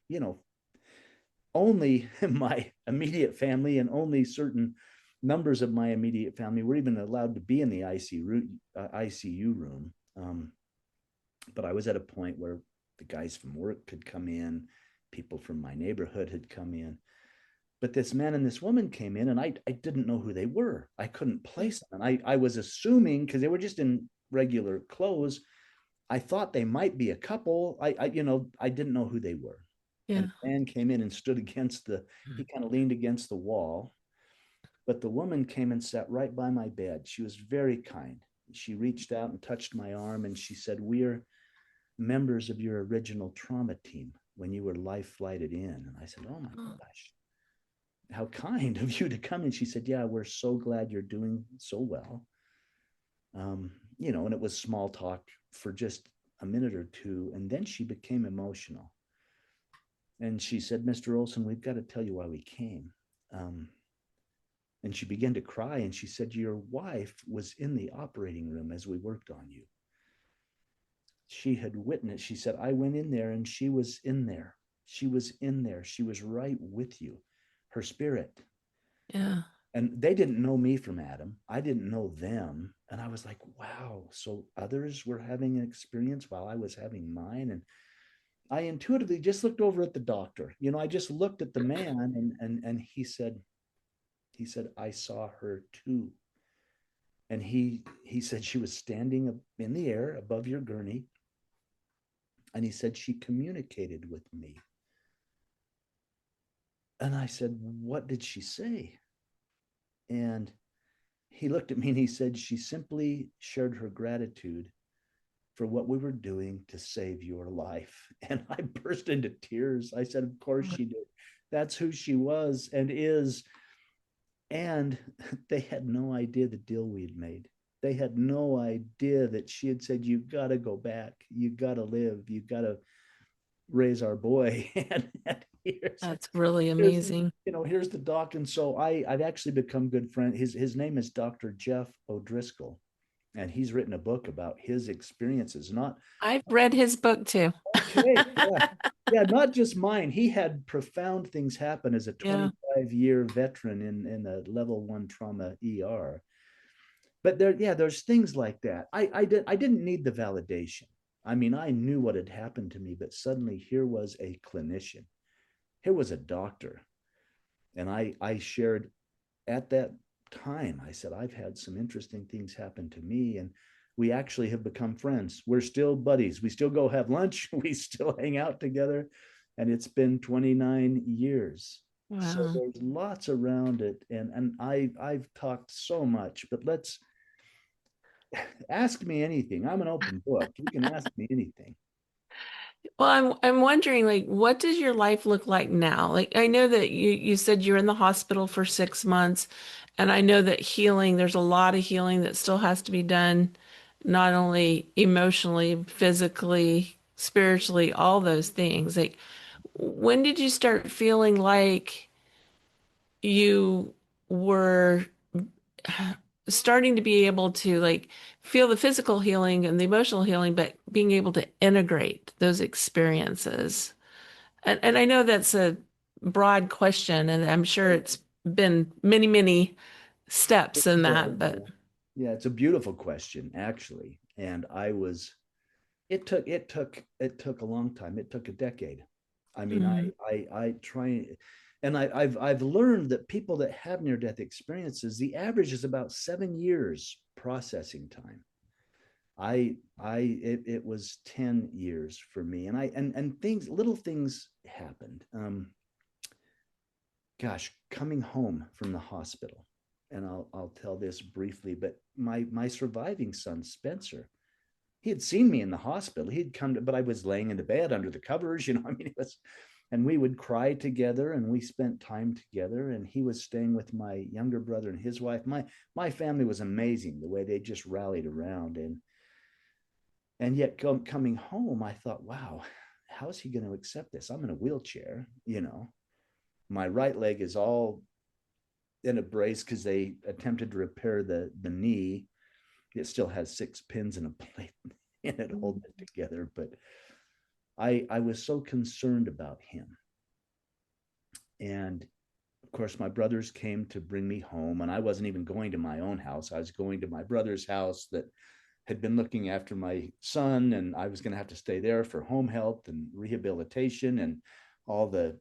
Only my immediate family and only certain numbers of my immediate family were even allowed to be in the ICU room. But I was at a point where the guys from work could come in, people from my neighborhood had come in. But this man and this woman came in, and I didn't know who they were. I couldn't place them. And I was assuming, because they were just in regular clothes, I thought they might be a couple. I didn't know who they were. And Yeah. the man came in and stood against he kind of leaned against the wall. But the woman came and sat right by my bed. She was very kind. She reached out and touched my arm and she said, "We're members of your original trauma team when you were life flighted in." And I said, "Oh my Oh, gosh, how kind of you to come." And she said, "Yeah, we're so glad you're doing so well." And it was small talk for just a minute or two. And then she became emotional. And she said, "Mr. Olsen, we've got to tell you why we came." Um, and she began to cry. And she said, "Your wife was in the operating room as we worked on you. She had witnessed." She said, "I went in there and she was in there. She was in there. She was right with you, her spirit." yeah. And they didn't know me from Adam. I didn't know them. And I was like, wow, so others were having an experience while I was having mine. And I intuitively just looked over at the doctor. I just looked at the man and he said, "I saw her too." And he said she was standing in the air above your gurney. And he said she communicated with me. And I said, "What did she say?" And he looked at me and he said, "She simply shared her gratitude for what we were doing to save your life." And I burst into tears. I said, "Of course she did. That's who she was and is." And they had no idea the deal we had made. They had no idea that she had said, "You got to go back. You got to live. You got to raise our boy." And That's really here's amazing. here's the doc. And so I've actually become good friend. His name is Dr. Jeff O'Driscoll, and he's written a book about his experiences. Not I've read his book too. okay, yeah, yeah, not just mine. He had profound things happen as a Yeah. 25-year veteran in a level 1 trauma ER. But there's things like that. I didn't need the validation. I mean, I knew what had happened to me, but suddenly here was a clinician, here was a doctor, and I shared at that time. I said, "I've had some interesting things happen to me." And we actually have become friends. We're still buddies. We still go have lunch. We still hang out together. And it's been 29 years. So Wow. there's lots around it. And I've talked so much, but let's ask me anything. I'm an open book. You can ask me anything. Well, I'm wondering, like, what does your life look like now? Like, I know that you said you're in the hospital for 6 months, and I know that there's a lot of healing that still has to be done, not only emotionally, physically, spiritually, all those things. Like, when did you start feeling like you were starting to be able to like feel the physical healing and the emotional healing, but being able to integrate those experiences? And I know that's a broad question, and I'm sure it's been many, many steps in that, but Yeah, it's a beautiful question, actually. And it took a long time. It took a decade. I mean, mhm. I try, and I've learned that people that have near death experiences, the average is about 7 years processing time. It was 10 years for me. And little things happened. Gosh, coming home from the hospital, and I'll tell this briefly, but my surviving son, Spencer, he had seen me in the hospital. He'd come to, but I was laying in the bed under the covers, I mean, it was, and we would cry together and we spent time together. And he was staying with my younger brother and his wife. My family was amazing the way they just rallied around. And yet coming home, I thought, wow, how's he going to accept this? I'm in a wheelchair, my right leg is all in a brace because they attempted to repair the knee. It still has 6 pins and a plate in it holding it together. But I was so concerned about him. And of course, my brothers came to bring me home, and I wasn't even going to my own house. I was going to my brother's house that had been looking after my son, and I was going to have to stay there for home health and rehabilitation and all the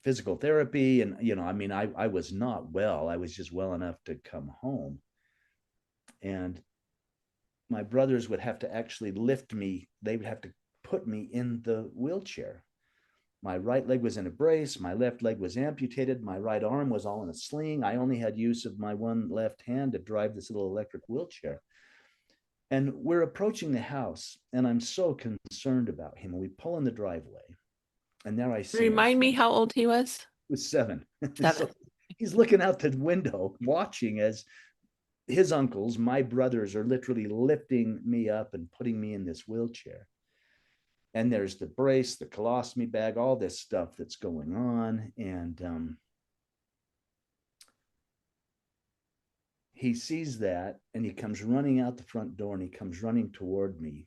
physical therapy. And, I was not well. I was just well enough to come home. And my brothers would have to actually lift me. They would have to put me in the wheelchair. My right leg was in a brace. My left leg was amputated. My right arm was all in a sling. I only had use of my one left hand to drive this little electric wheelchair. And we're approaching the house, and I'm so concerned about him. And we pull in the driveway, and there I see him. Remind me how old he was? He was 7. So 7. he's looking out the window, watching as his uncles, my brothers, are literally lifting me up and putting me in this wheelchair. And there's the brace, the colostomy bag, all this stuff that's going on. And he sees that, and he comes running out the front door, and he comes running toward me,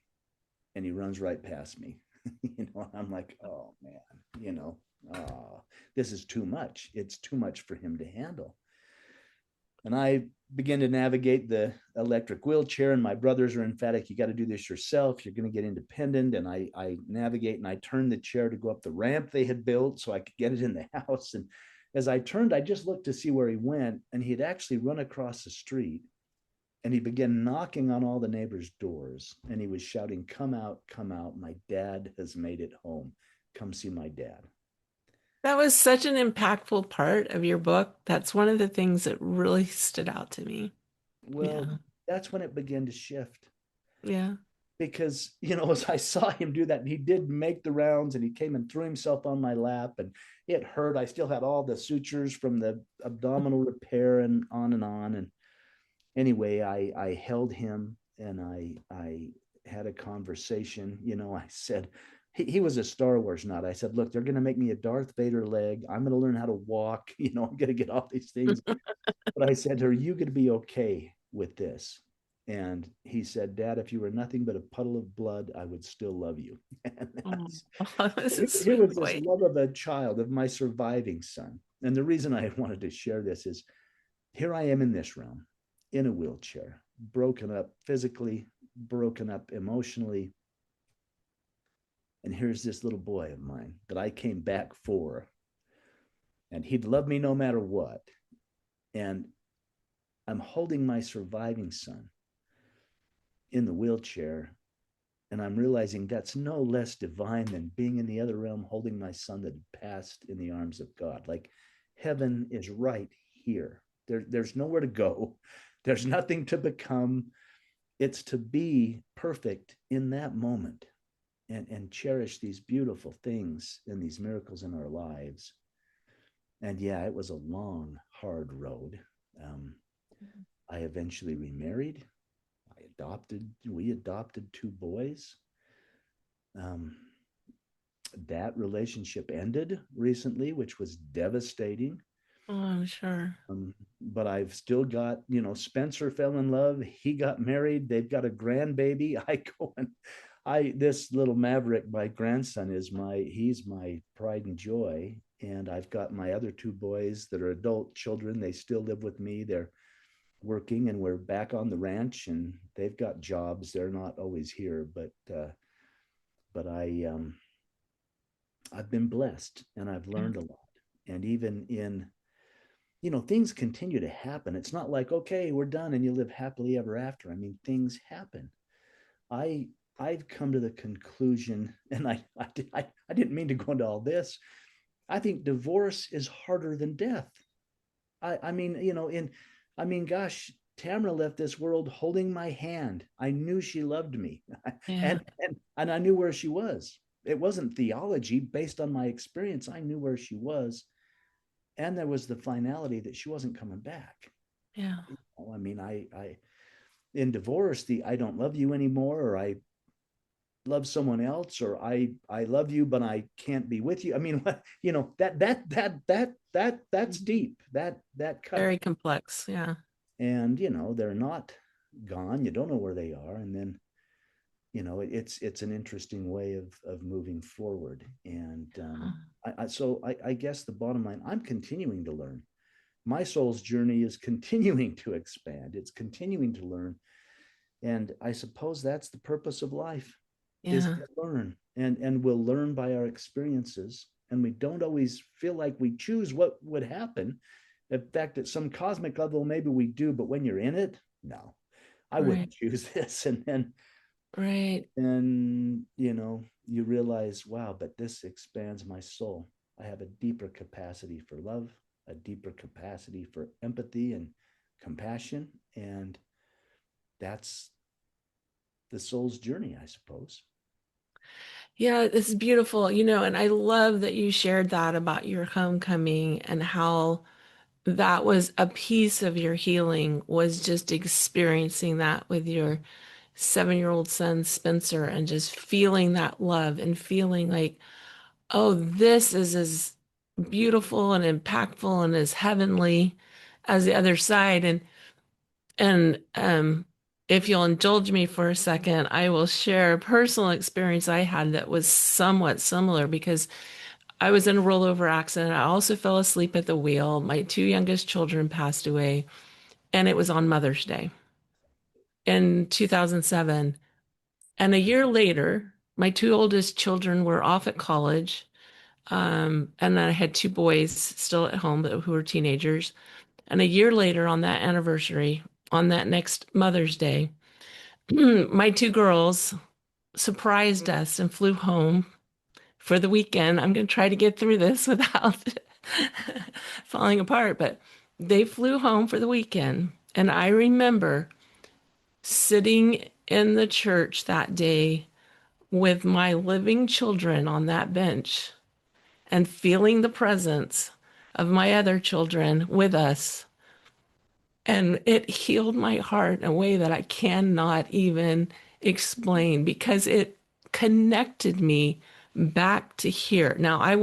and he runs right past me. I'm like, oh man, this is too much. It's too much for him to handle. And I begin to navigate the electric wheelchair, and my brothers are emphatic, you got to do this yourself. You're going to get independent. And I navigate, and I turn the chair to go up the ramp they had built so I could get it in the house. And as I turned, I just looked to see where he went, and he had actually run across the street, and he began knocking on all the neighbors' doors, and he was shouting, come out, come out. My dad has made it home. Come see my dad. That was such an impactful part of your book. That's one of the things that really stood out to me. Well, Yeah. that's when it began to shift. Yeah. Because, as I saw him do that, and he did make the rounds, and he came and threw himself on my lap, and it hurt. I still had all the sutures from the abdominal repair and on and on. And anyway, I held him, and I had a conversation. I said, he was a Star Wars nut. I said, look, they're going to make me a Darth Vader leg. I'm going to learn how to walk. I'm going to get off these things. But I said, are you going to be okay with this? And he said, Dad, if you were nothing but a puddle of blood, I would still love you. Oh, that was a Here sweet was this boy. love of a child, of my surviving son. And the reason I wanted to share this is here I am in this realm, in a wheelchair, broken up physically, broken up emotionally. And here's this little boy of mine that I came back for. And he'd love me no matter what. And I'm holding my surviving son in the wheelchair, and I'm realizing that's no less divine than being in the other realm holding my son that had passed in the arms of God. Like heaven is right here. There's nowhere to go. There's nothing to become. It's to be perfect in that moment and cherish these beautiful things and these miracles in our lives. And yeah, it was a long, hard road. Um, I eventually remarried. We adopted 2 boys. Um, that relationship ended recently, which was devastating. Oh, I'm sure. But I've still got, Spencer fell in love. He got married. They've got a grandbaby. This little maverick, my grandson he's my pride and joy. And I've got my other 2 boys that are adult children. They still live with me. They're working, and we're back on the ranch, and they've got jobs. They're not always here, but I've been blessed, and I've Yeah. learned a lot. And even in, things continue to happen. It's not like, okay, we're done and you live happily ever after. I mean, things happen. I I've come to the conclusion, and I didn't mean to go into all this. I think divorce is harder than death. I mean, gosh, Tamara left this world holding my hand. I knew she loved me, Yeah. and I knew where she was. It wasn't theology based on my experience. I knew where she was, and there was the finality that she wasn't coming back. Yeah. I mean, I in divorce, the I don't love you anymore, or I love someone else, or I love you but I can't be with you. I mean, that's deep. That cut. Very complex. Yeah. And they're not gone. You don't know where they are. And then it's an interesting way of moving forward. And I guess the bottom line, I'm continuing to learn. My soul's journey is continuing to expand. It's continuing to learn. And I suppose that's the purpose of life, is Yeah. to learn. And we'll learn by our experiences. And we don't always feel like we choose what would happen. In fact, at some cosmic level, maybe we do, but when you're in it, no, I Right. wouldn't choose this. And then Right. you realize, wow, but this expands my soul. I have a deeper capacity for love, a deeper capacity for empathy and compassion. And that's the soul's journey, I suppose. Yeah, it's beautiful, and I love that you shared that about your homecoming and how that was a piece of your healing was just experiencing that with your 7-year-old son Spencer and just feeling that love and feeling like, oh, this is as beautiful and impactful and as heavenly as the other side. And if you'll indulge me for a second, I will share a personal experience I had that was somewhat similar because I was in a rollover accident. I also fell asleep at the wheel. My two youngest children passed away, and it was on Mother's Day in 2007. And a year later, my two oldest children were off at college. And then I had two boys still at home who were teenagers. And a year later, on that anniversary, on that next Mother's Day, my two girls surprised us and flew home for the weekend. I'm going to try to get through this without falling apart, but they flew home for the weekend. And I remember sitting in the church that day with my living children on that bench and feeling the presence of my other children with us. And it healed my heart in a way that I cannot even explain because it connected me back to here. Now, I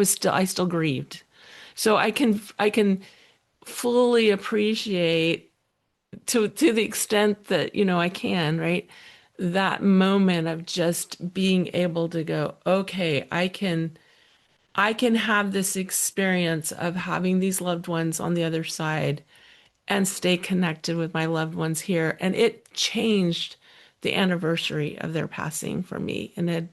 still grieved. So I can fully appreciate to the extent that, I can, right? That moment of just being able to go, okay, I can have this experience of having these loved ones on the other side and stay connected with my loved ones here. And it changed the anniversary of their passing for me in a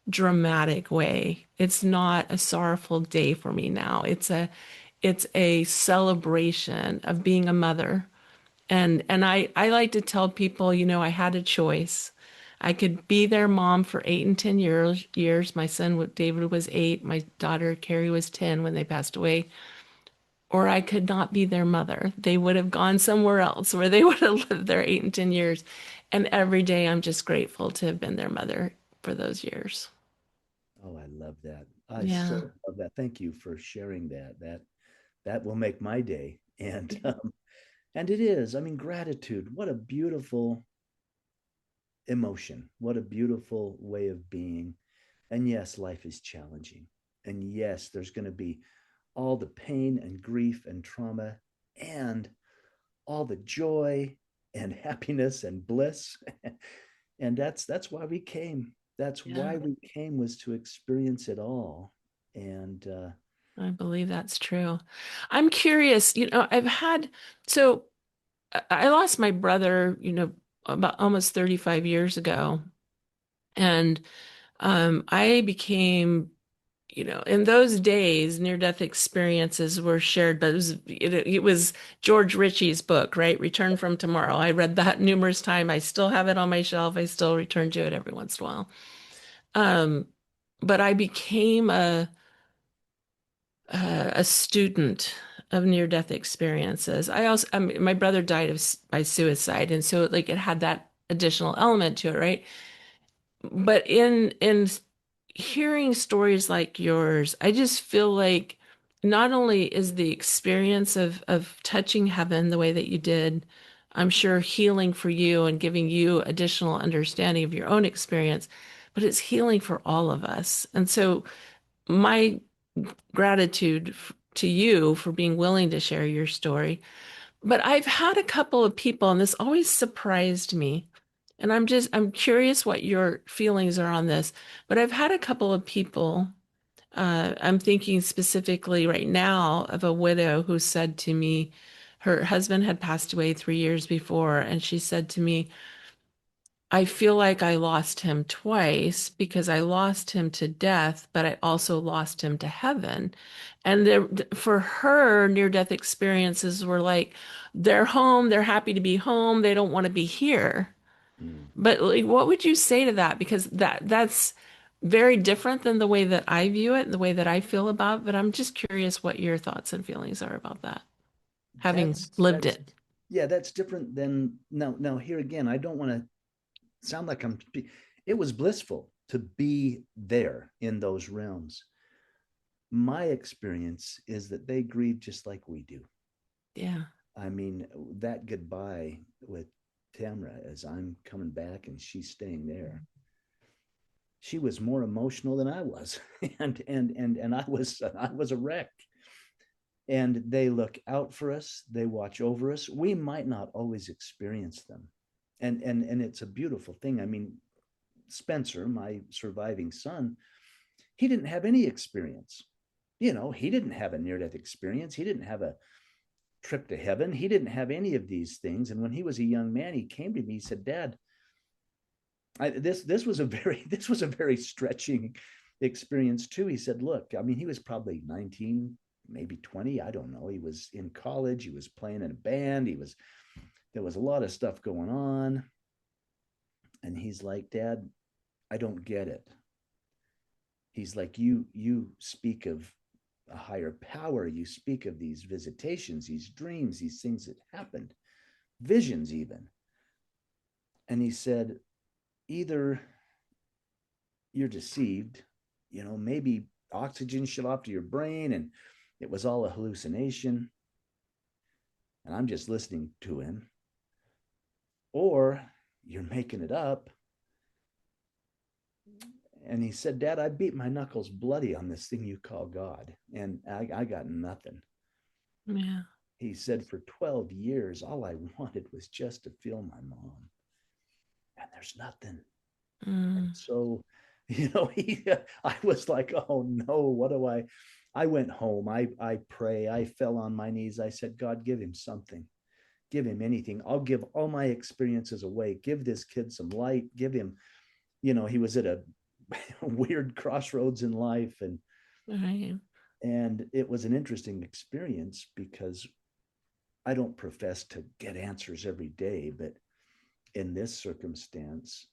dramatic way. It's not a sorrowful day for me now. It's a celebration of being a mother. And I like to tell people, I had a choice. I could be their mom for 8 and 10 years. My son David was 8. My daughter Carrie was 10 when they passed away. Or I could not be their mother. They would have gone somewhere else where they would have lived their 8 and 10 years. And every day I'm just grateful to have been their mother for those years. Oh, I love that. I Yeah. so love that. Thank you for sharing that. That will make my day. And it is. I mean, gratitude. What a beautiful emotion. What a beautiful way of being. And yes, life is challenging. And yes, there's going to be all the pain and grief and trauma and all the joy and happiness and bliss. And that's why we came. That's Yeah. why we came, was to experience it all. And I believe that's true. I'm curious, so I lost my brother, about almost 35 years ago. And I became, in those days, near-death experiences were shared, but it was George Ritchie's book, right? Return from Tomorrow. I read that numerous times. I still have it on my shelf. I still return to it every once in a while. Um, but I became a student of near-death experiences. I mean, my brother died by suicide, and so like it had that additional element to it, right? But in hearing stories like yours, I just feel like not only is the experience of touching heaven the way that you did, I'm sure, healing for you and giving you additional understanding of your own experience, but it's healing for all of us. And so, my gratitude to you for being willing to share your story. But I've had a couple of people, and this always surprised me. And I'm curious what your feelings are on this. But I've had a couple of people, I'm thinking specifically right now of a widow who said to me, her husband had passed away 3 years before, and she said to me, I feel like I lost him twice because I lost him to death, but I also lost him to heaven. And there, for her, near-death experiences were like they're home, they're happy to be home, they don't want to be here. Mm. But like, what would you say to that? Because that's very different than the way that I view it and the way that I feel about it. But I'm just curious what your thoughts and feelings are about that, having lived That's it. yeah, that's different than now here again, I don't want to sound like it was blissful to be there in those realms. My experience is that they grieve just like we do. Yeah. I mean, that goodbye with Tamra as I'm coming back and she's staying there, she was more emotional than I was. And I was a wreck. And they look out for us, they watch over us. We might not always experience them. And it's a beautiful thing. I mean, Spencer, my surviving son, he didn't have any experience. He didn't have a near death experience. He didn't have a trip to heaven. He didn't have any of these things. And when he was a young man, he came to me. He said, "Dad, this was a very this was a very stretching experience too." He said, "Look, I mean, he was probably 19, maybe 20. I don't know. He was in college. He was playing in a band. There was a lot of stuff going on." And he's like, "Dad, I don't get it." He's like, you speak of a higher power, you speak of these visitations, these dreams, these things that happened, visions even. And he said, either you're deceived, maybe oxygen shut off to your brain and it was all a hallucination and I'm just listening to him, or you're making it up. And he said, "Dad, I beat my knuckles bloody on this thing you call God, and I got nothing." Yeah. He said, "For 12 years, all I wanted was just to feel my mom, and there's nothing." And Mm, so, I was like, "Oh no, what do I went home. I pray. I fell on my knees. I said, "God, give him something. Give him anything. I'll give all my experiences away. Give this kid some light. Give him, he was at a weird crossroads in life, right. and it was an interesting experience because I don't profess to get answers every day, but in this circumstance,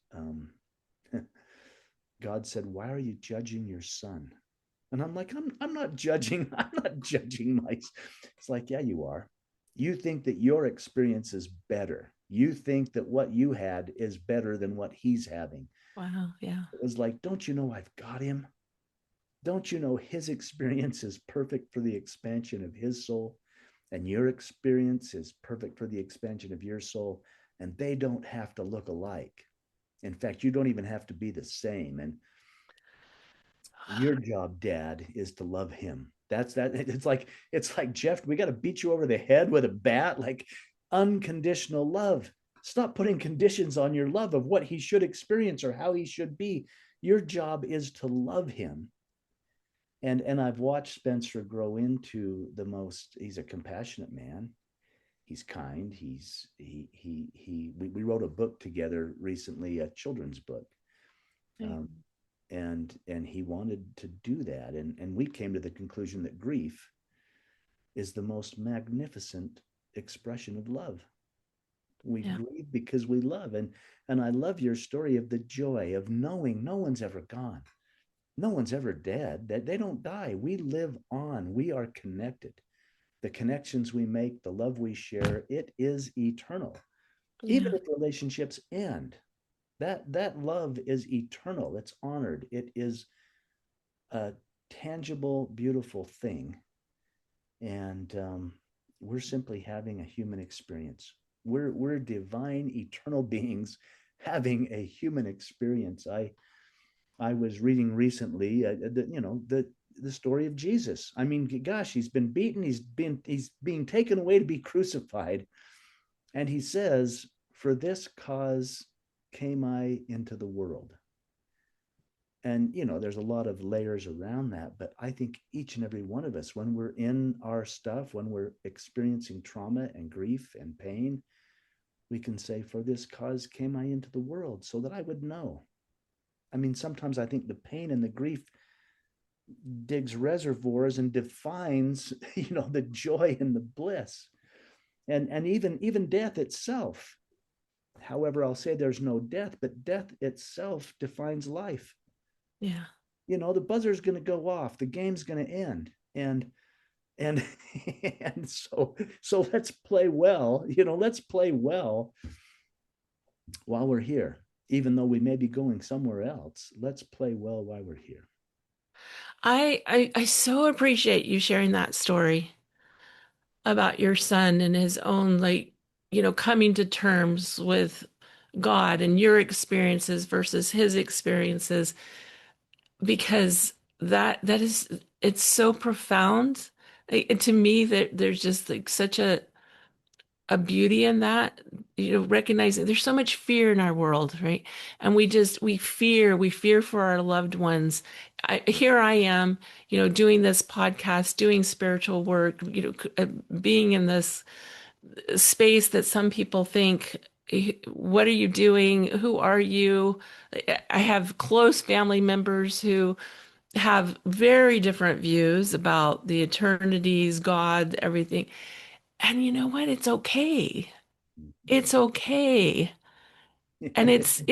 God said, "Why are you judging your son?" And I'm like, I'm not judging. I'm not judging my. It's like, yeah, you are. You think that your experience is better. You think that what you had is better than what he's having. Wow. Yeah. It was like, don't you know I've got him? Don't you know his experience is perfect for the expansion of his soul? And your experience is perfect for the expansion of your soul. And they don't have to look alike. In fact, you don't even have to be the same. And your job, Dad, is to love him. That's that. It's like, Jeff, we got to beat you over the head with a bat. Like, unconditional love. Stop putting conditions on your love of what he should experience or how he should be. Your job is to love him. And I've watched Spencer grow into he's a compassionate man. He's kind. We wrote a book together recently, a children's book. Right. Um, and he wanted to do that. And we came to the conclusion that grief is the most magnificent expression of love. We Yeah. grieve because we love. And I love your story of the joy of knowing no one's ever gone. No one's ever dead. That they don't die. We live on. We are connected. The connections we make, the love we share, it is eternal. Even Yeah. if relationships end, that love is eternal. It's honored. It is a tangible, beautiful thing. And we're simply having a human experience. We're divine, eternal beings having a human experience. I was reading recently, the story of Jesus. I mean, gosh, he's been beaten. He's being taken away to be crucified, and he says, "For this cause came I into the world." And there's a lot of layers around that, but I think each and every one of us, when we're in our stuff, when we're experiencing trauma and grief and pain, we can say, "For this cause came I into the world, so that I would know." I mean, sometimes I think the pain and the grief digs reservoirs and defines, the joy and the bliss, and even death itself. However, I'll say there's no death, but death itself defines life. Yeah. The buzzer's going to go off, the game's going to end, and and so let's play well. Let's play well while we're here, even though we may be going somewhere else. Let's play well while we're here. I so appreciate you sharing that story about your son and his own, like, coming to terms with God and your experiences versus his experiences, because that is, it's so profound. To me, that there's just like such a beauty in that, recognizing there's so much fear in our world, right? And we fear for our loved ones. Here I am, doing this podcast, doing spiritual work, being in this space that some people think, what are you doing? Who are you? I have close family members who have very different views about the eternities, God, everything. And you know what? It's okay. It's okay. And it's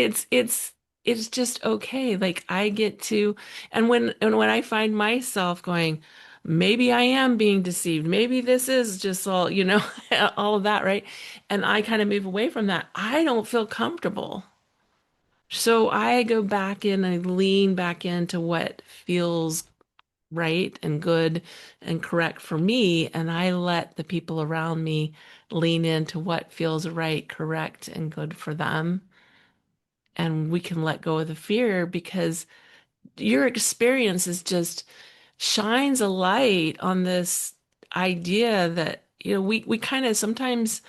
just okay. Like I get to, and when I find myself going, maybe I am being deceived. Maybe this is just all, all of that, right? And I kind of move away from that. I don't feel comfortable. So I go back in and lean back into what feels right and good and correct for me. And I let the people around me lean into what feels right, correct, and good for them. And we can let go of the fear, because your experience is just shines a light on this idea that, we kind of sometimes,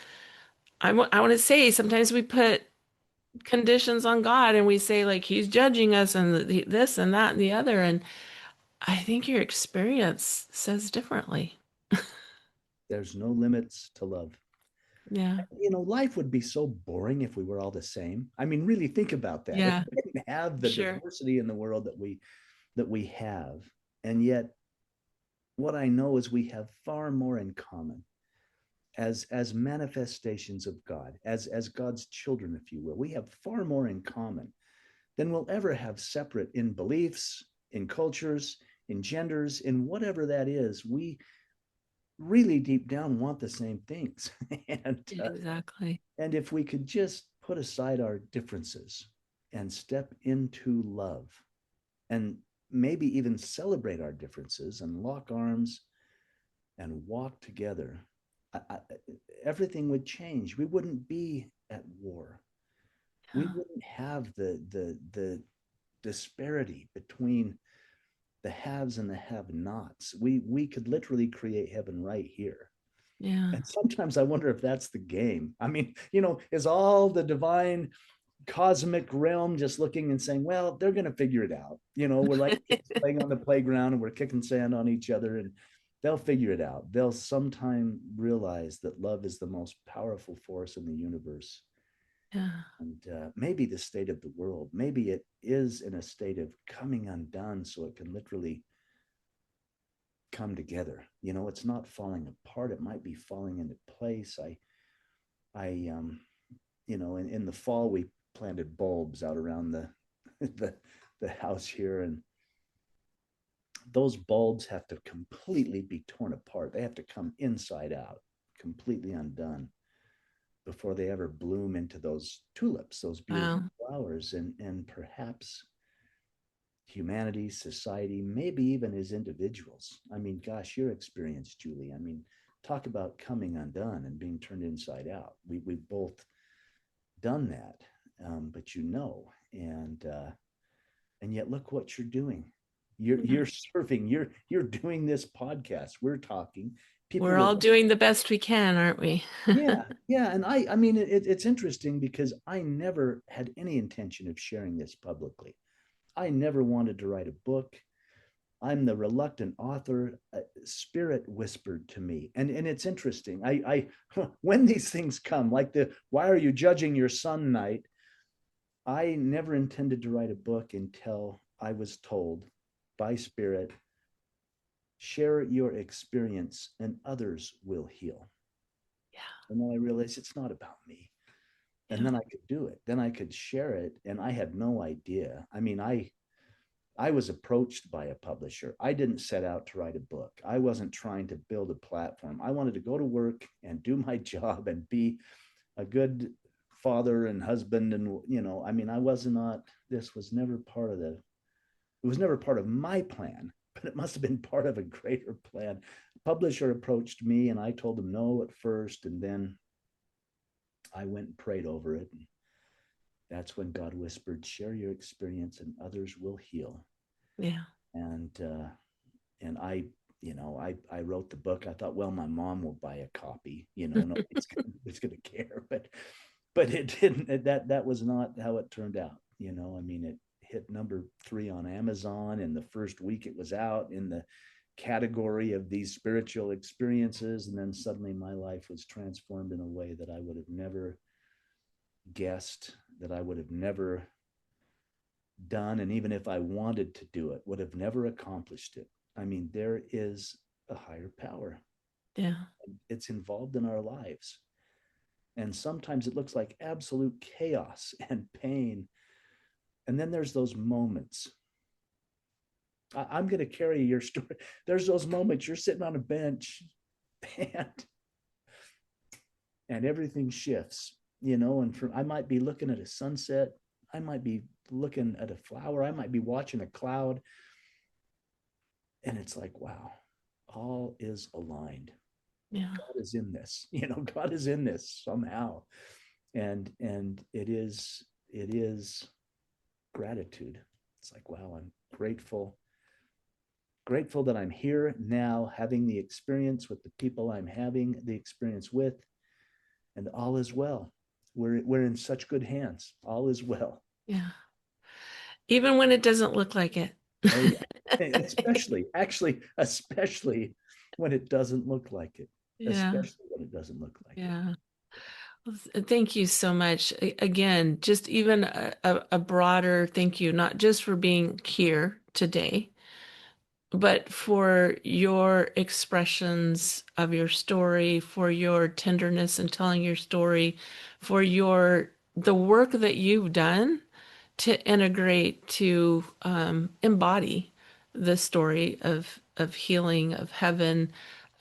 I want to say, sometimes we put conditions on God and we say, like, he's judging us and this and that and the other. And I think your experience says differently. There's no limits to love. Yeah. Life would be so boring if we were all the same. I mean, really think about that. If Yeah, we didn't have the sure. diversity in the world that we have, and yet what I know is we have far more in common as manifestations of God, as God's children, if you will. We have far more in common than we'll ever have separate in beliefs, in cultures, in genders, in whatever that is. We really deep down want the same things. and uh, Exactly. and if we could just put aside our differences and step into love, and maybe even celebrate our differences and lock arms and walk together, I, everything would change. We wouldn't be at war. We Yeah. wouldn't have the disparity between the haves and the have-nots. We could literally create heaven right here. Yeah. And sometimes I wonder if that's the game. I mean, is all the divine cosmic realm just looking and saying, well, they're going to figure it out. We're like kids playing on the playground and we're kicking sand on each other, and they'll figure it out. They'll sometime realize that love is the most powerful force in the universe. Yeah. And maybe the state of the world, maybe it is in a state of coming undone so it can literally come together. It's not falling apart. It might be falling into place. In the fall, we planted bulbs out around the, the house here. And those bulbs have to completely be torn apart. They have to come inside out, completely undone, before they ever bloom into those tulips, those beautiful Wow. flowers. And perhaps humanity, society, maybe even as individuals. I mean, gosh, your experience, Julie. I mean, talk about coming undone and being turned inside out. We've both done that, but and yet look what you're doing. You're serving. You're doing this podcast. We're talking. People We're all will. doing the best we can, aren't we? Yeah, yeah, and I mean, it's interesting because I never had any intention of sharing this publicly. I never wanted to write a book. I'm the reluctant author. Spirit whispered to me, and it's interesting. When these things come, like the "Why are you judging your son?" night, I never intended to write a book until I was told by Spirit, share your experience, and others will heal. Yeah, And then I realized it's not about me. And yeah, then I could do it. Then I could share it, and I had no idea. I mean, I was approached by a publisher. I didn't set out to write a book. I wasn't trying to build a platform. I wanted to go to work and do my job and be a good father and husband. And, I mean, I was not, this was never part of it was never part of my plan, but it must have been part of a greater plan. The publisher approached me and I told him no at first. And then I went and prayed over it. And that's when God whispered, share your experience and others will heal. yeah, And I wrote the book. I thought, well, my mom will buy a copy. Nobody's gonna care. But it didn't. That was not how it turned out. I mean, it hit number 3 on Amazon in the first week it was out in the category of these spiritual experiences, and then suddenly my life was transformed in a way that I would have never guessed, that I would have never done, and even if I wanted to do it, would have never accomplished it. I mean, there is a higher power. yeah, It's involved in our lives. And sometimes it looks like absolute chaos and pain. And then there's those moments. I'm going to carry your story. There's those moments you're sitting on a bench and and everything shifts, and I might be looking at a sunset. I might be looking at a flower. I might be watching a cloud. And it's like, wow, all is aligned. yeah, God is in this. God is in this somehow. And it is gratitude. It's like, wow, I'm grateful that I'm here now, having the experience with the people I'm having the experience with, and all is well. We're in such good hands. All is well. yeah. Even when it doesn't look like it. Oh yeah. Especially when it doesn't look like it. Yeah, Especially when it doesn't look like it. yeah. Well, thank you so much. Again, just even a broader thank you, not just for being here today, but for your expressions of your story, for your tenderness in telling your story, for the work that you've done to integrate, to embody the story of healing, of heaven,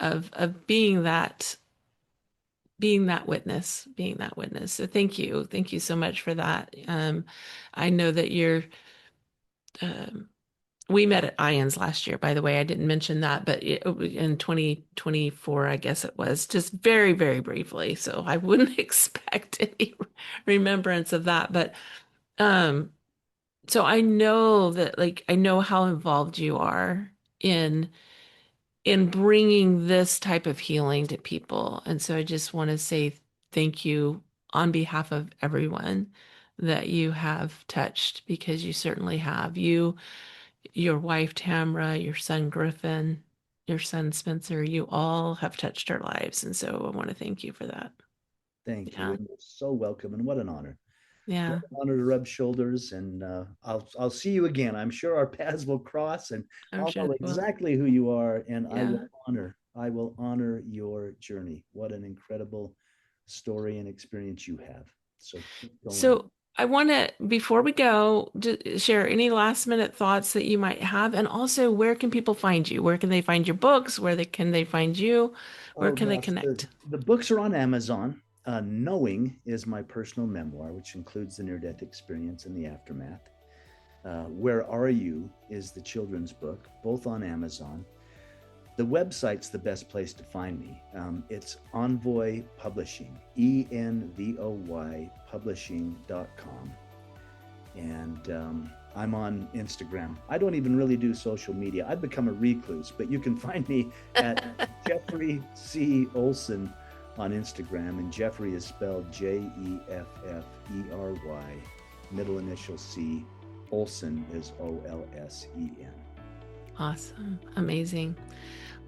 of being that witness. So thank you so much for that. I know that um, we met at Ions last year, by the way. I didn't mention that, but in 2024, I guess it was, just very, very briefly. So I wouldn't expect any remembrance of that. But um, so I know that, like, I know how involved you are in bringing this type of healing to people. And so I just want to say thank you on behalf of everyone that you have touched, because you certainly have. Your wife, Tamra, your son, Griffin, your son, Spencer, you all have touched our lives. And so I want to thank you for that. Thank you. Yeah. And you're so welcome. And what an honor. What Yeah. an honor to rub shoulders. And I'll see you again. I'm sure our paths will cross, and I'm I'll sure know they will. exactly who you are. And Yeah. I will honor your journey. What an incredible story and experience you have. So keep going. So I want to, before we go, share any last minute thoughts that you might have. And also, where can people find you? Where can they find your books? Can they find you? Where Oh can they gosh, the, connect? the books are on Amazon. Knowing is my personal memoir, which includes the near-death experience and the aftermath. Where Are You is the children's book, both on Amazon. The website's the best place to find me. It's Envoy Publishing, ENVOY publishing.com. And I'm on Instagram. I don't even really do social media. I've become a recluse, but you can find me at Jeffrey C. Olsen on Instagram. And Jeffrey is spelled Jefffery, middle initial C. Olsen is Olsen. Awesome. Amazing.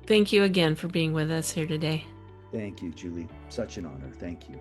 Thank you again for being with us here today. Thank you, Julie. Such an honor. Thank you.